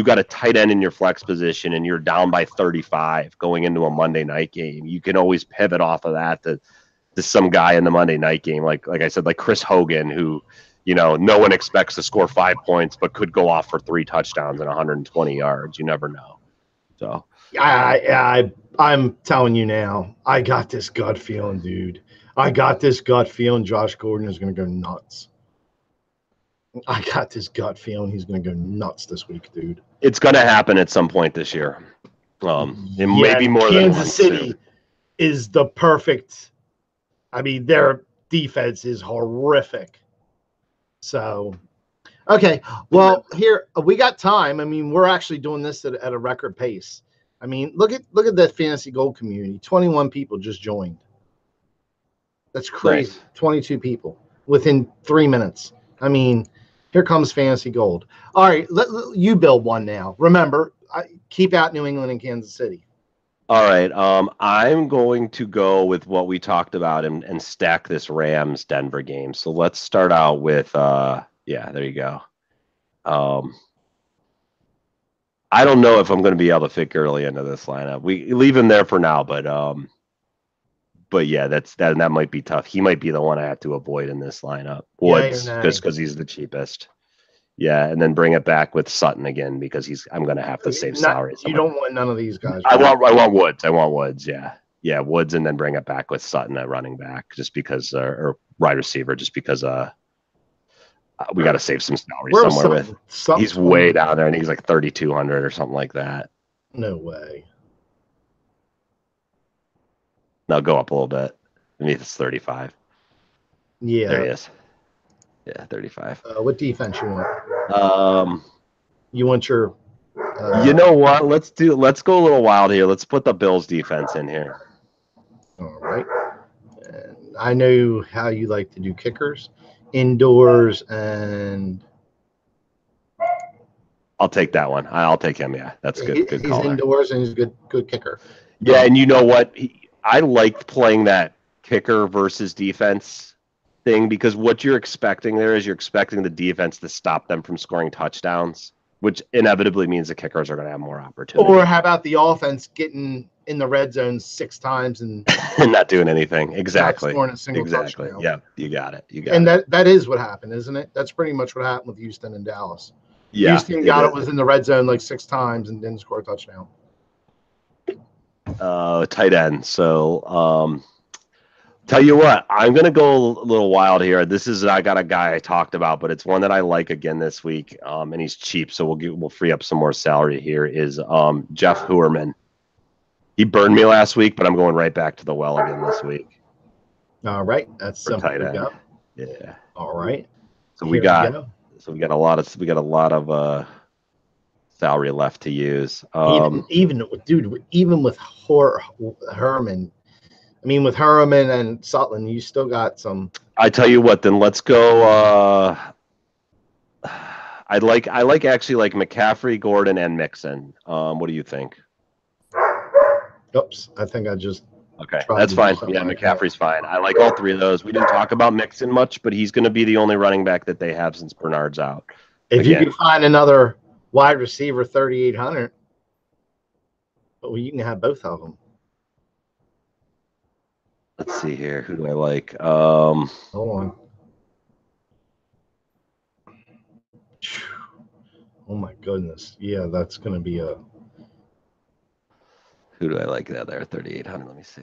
got a tight end in your flex position and you're down by 35 going into a Monday night game, you can always pivot off of that to some guy in the Monday night game. Like I said, like Chris Hogan, who, no one expects to score 5 points, but could go off for 3 touchdowns and 120 yards. You never know. So I'm telling you now, I got this gut feeling, dude. I got this gut feeling Josh Gordon is going to go nuts. I got this gut feeling he's going to go nuts this week, dude. It's going to happen at some point this year. It may be more than Kansas City is the perfect. I mean, their defense is horrific. So, okay. Well, here we got time. I mean, we're actually doing this at a record pace. I mean, look at the fantasy gold community. 21 people just joined. That's crazy. Nice. 22 people within 3 minutes. I mean, here comes fantasy gold. All right, you build one now. Remember, keep out New England and Kansas City. All right. I'm going to go with what we talked about and stack this Rams-Denver game. So let's start out with, there you go. I don't know if I'm going to be able to fit Gurley into this lineup. We leave him there for now, but yeah, that might be tough. He might be the one I have to avoid in this lineup. Woods, just because he's the cheapest. Yeah, and then bring it back with Sutton again because I'm going to have to save salary. You don't want none of these guys. Right? I want Woods. I want Woods. Yeah, Woods, and then bring it back with Sutton at running back, just because, or wide receiver, just because we got to save some salary somewhere with. He's way down there, and he's like 3,200 or something like that. No way. No, go up a little bit. I mean, it's 35. Yeah, there he is. Yeah, 35. What defense you want? You want your. You know what? Let's go a little wild here. Let's put the Bills defense in here. All right. And I know how you like to do kickers, indoors, and. I'll take that one. I'll take him. Yeah, that's good. Good call. He's indoors and he's a good kicker. Yeah, and you know what? I liked playing that kicker versus defense thing because what you're expecting there is you're expecting the defense to stop them from scoring touchdowns. which inevitably means the kickers are going to have more opportunity. Or how about the offense getting in the red zone 6 times and not doing anything? Exactly. Not scoring a single touchdown. Yeah, you got it. You got it. And that is what happened, isn't it? That's pretty much what happened with Houston and Dallas. Yeah, Houston was in the red zone like 6 times and didn't score a touchdown. Tight end. So, tell you what, I'm gonna go a little wild here. I got a guy I talked about, but it's one that I like again this week. And he's cheap, so we'll free up some more salary here. Is Jeff Heuerman. He burned me last week, but I'm going right back to the well again this week. All right, that's simple. Tight end. Yeah. All right. So we got a lot of salary left to use. Even with Herman, I mean, with Herman and Sutton, you still got some. I tell you what, then let's go. I like McCaffrey, Gordon, and Mixon. What do you think? Oops, I think I just. Okay, that's fine. Yeah, McCaffrey's fine. I like all 3 of those. We didn't talk about Mixon much, but he's going to be the only running back that they have since Bernard's out. If you can find another wide receiver 3,800, well, you can have both of them. Let's see here. Who do I like? Hold on. Oh my goodness. Yeah, that's going to be a. Who do I like there? 3,800. Let me see.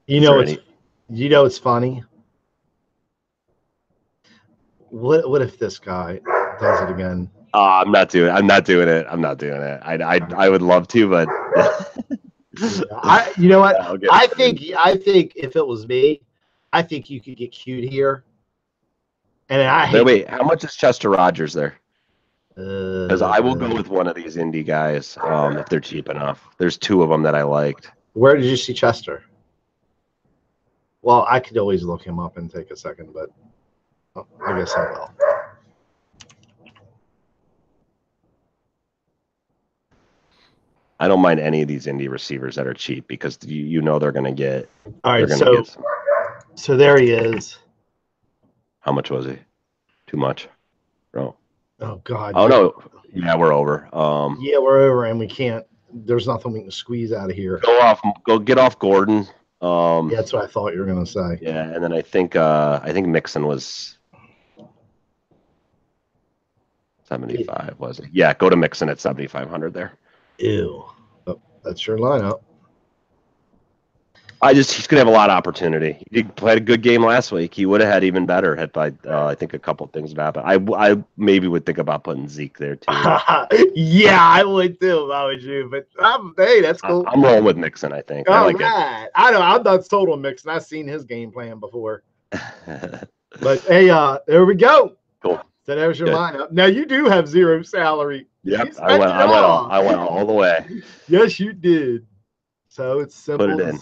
You know it's funny. What if this guy does it again? I'm not doing it. I would love to, but you know what? I think if it was me, I think you could get cute here. And wait, how much is Chester Rogers there? Because I will go with one of these indie guys if they're cheap enough. There's 2 of them that I liked. Where did you see Chester? Well, I could always look him up and take a second, but I guess I will. I don't mind any of these indie receivers that are cheap because you know they're going to get. All right, so there he is. How much was he? Too much, bro. Oh God. Oh no. Yeah, we're over. Yeah, we're over, and we can't. There's nothing we can squeeze out of here. Go get off Gordon. Yeah, that's what I thought you were gonna say. Yeah, and then I think Mixon was 75, was it? Yeah, go to Mixon at 7,500 there. Ew. Oh, that's your lineup. He's gonna have a lot of opportunity. He played a good game last week. He would have had even better had I think a couple of things would happen. I maybe would think about putting Zeke there too. Yeah, I would too if I was you. But hey, that's cool. I'm rolling with Mixon. I think. I like it. I'm not sold on Mixon. I've seen his game plan before. But hey, there we go. Cool. So there's your lineup. Now you do have 0 salary. Yep, I went all the way. Yes, you did. So it's simple. Put it in.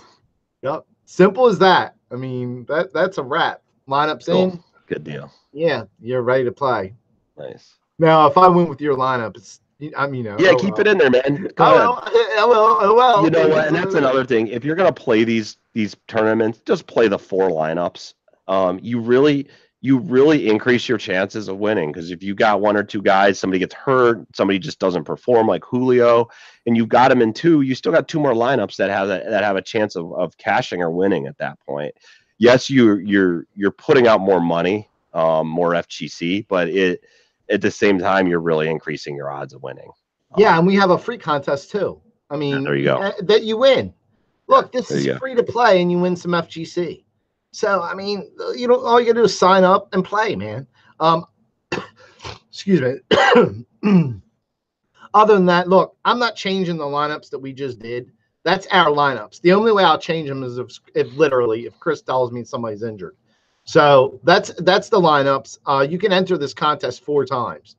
Yep. Simple as that. I mean, that's a wrap. Lineups in. Good deal. Yeah, you're ready to play. Nice. Now, if I went with your lineup, keep it in there, man. Well. You know what? And that's another thing. If you're gonna play these tournaments, just play the 4 lineups. You really increase your chances of winning because if you got 1 or 2 guys, somebody gets hurt, somebody just doesn't perform like Julio, and you got him in 2, you still got 2 more lineups that have a chance of cashing or winning at that point. Yes, you're putting out more money, more FGC, but at the same time you're really increasing your odds of winning. Yeah, and we have a free contest too. I mean, there you go. That you win. Look, this is free to play, and you win some FGC. So, I mean, all you got to do is sign up and play, man. Excuse me. Other than that, look, I'm not changing the lineups that we just did. That's our lineups. The only way I'll change them is if Chris tells me somebody's injured. So that's the lineups. You can enter this contest 4 times.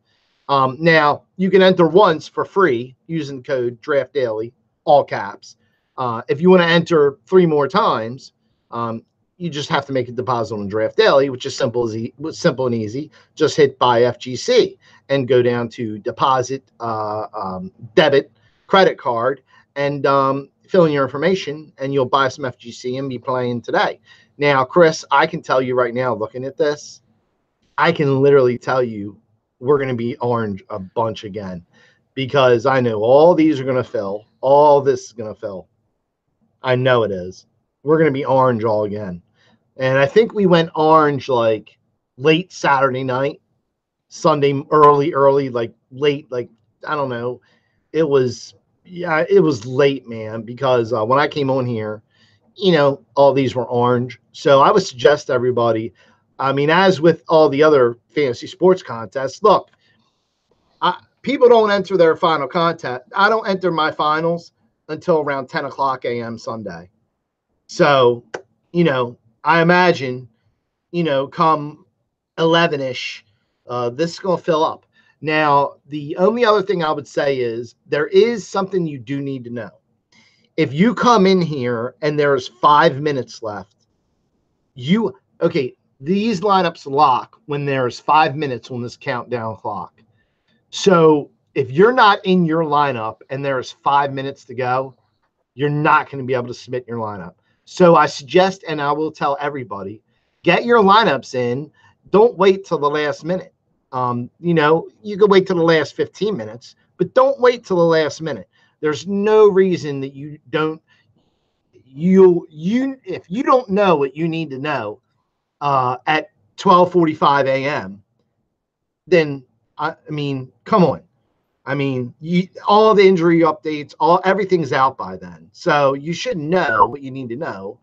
Now, you can enter once for free using code Draftdaily, all caps. If you want to enter 3 more times, you just have to make a deposit on Draftdaily, which is simple and easy. Just hit buy FGC and go down to deposit, debit, credit card, and fill in your information, and you'll buy some FGC and be playing today. Now, Chris, I can tell you right now, looking at this, I can literally tell you we're going to be orange a bunch again, because I know all these are going to fill. All this is going to fill. I know it is. We're going to be orange all again. And I think we went orange like late Saturday night, Sunday early, like late, like, I don't know. It was late, man, because when I came on here, all these were orange. So I would suggest everybody, I mean, as with all the other fantasy sports contests, look, people don't enter their final contest. I don't enter my finals until around 10 o'clock a.m. Sunday. So, I imagine, come 11-ish, this is going to fill up. Now, the only other thing I would say is there is something you do need to know. If you come in here and there's 5 minutes left, these lineups lock when there's 5 minutes on this countdown clock. So if you're not in your lineup and there's 5 minutes to go, you're not going to be able to submit your lineup. So I suggest, and I will tell everybody, get your lineups in. Don't wait till the last minute. You can wait till the last 15 minutes, but don't wait till the last minute. There's no reason that you don't. If you don't know what you need to know at 12:45 a.m., then I mean, come on. I mean, all the injury updates, everything's out by then. So you should know what you need to know.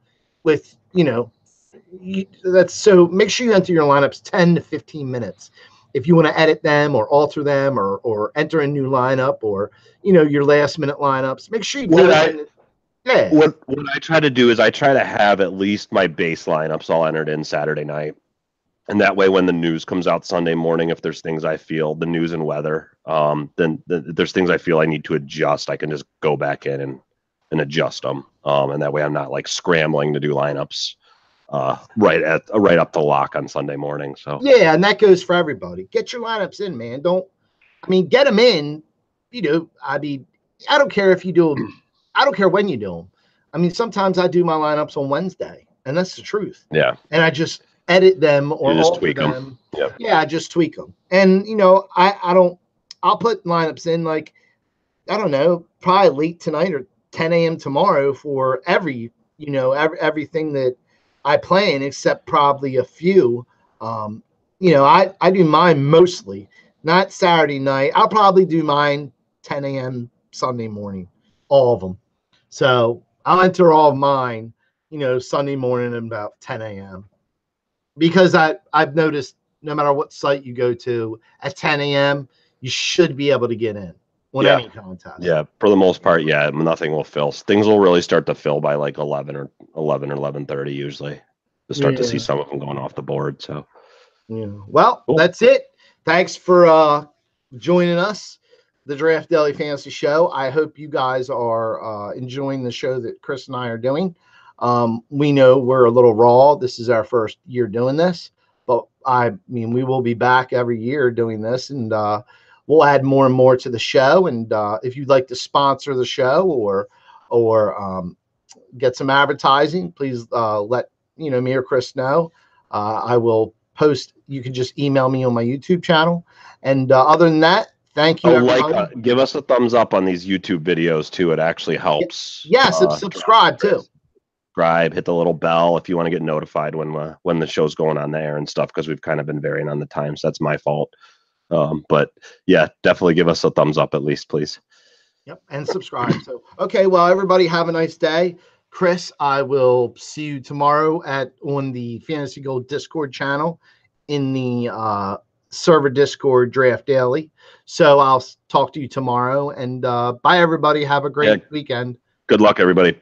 So make sure you enter your lineups 10 to 15 minutes. If you want to edit them or alter them or enter a new lineup or, your last minute lineups, make sure you do it. Yeah. What I try to do is I try to have at least my base lineups all entered in Saturday night. And that way, when the news comes out Sunday morning, if there's things I feel, the news and weather, then there's things I feel I need to adjust, I can just go back in and adjust them. And that way I'm not like scrambling to do lineups right up to lock on Sunday morning. So yeah, and that goes for everybody. Get your lineups in, man. Get them in. I don't care if you do them. I don't care when you do them. Sometimes I do my lineups on Wednesday, and that's the truth. Yeah. And I just edit them or just alter tweak them. Yep. Yeah, I just tweak them. And I'll put lineups in like, I don't know, probably late tonight or 10 a.m. tomorrow for everything that I play in, except probably a few. I do mine mostly, not Saturday night. I'll probably do mine 10 a.m. Sunday morning, all of them. So I'll enter all of mine, Sunday morning at about 10 a.m. Because I've noticed no matter what site you go to at 10 a.m., you should be able to get in on any contest. Yeah, for the most part, yeah, nothing will fill. Things will really start to fill by like 11 or 11:30 usually. To start to see some of them going off the board. So, yeah. Well, cool. That's it. Thanks for joining us, the Draftdaily Fantasy Show. I hope you guys are enjoying the show that Chris and I are doing. We know we're a little raw. This is our first year doing this, but we will be back every year doing this, and we'll add more and more to the show. And if you'd like to sponsor the show or get some advertising, please let me or Chris know. I will post. You can just email me on my YouTube channel. And other than that, thank you. Give us a thumbs up on these YouTube videos too. It actually helps. Yes, subscribe too. Subscribe, hit the little bell if you want to get notified when the show's going on there and stuff, because we've kind of been varying on the times. That's my fault. But yeah, definitely give us a thumbs up at least, please. Yep, and subscribe. So, okay, well, everybody have a nice day. Chris, I will see you tomorrow on the Fantasy Gold Discord channel in the server Discord Draft Daily. So I'll talk to you tomorrow. And bye, everybody. Have a great weekend. Good luck, everybody.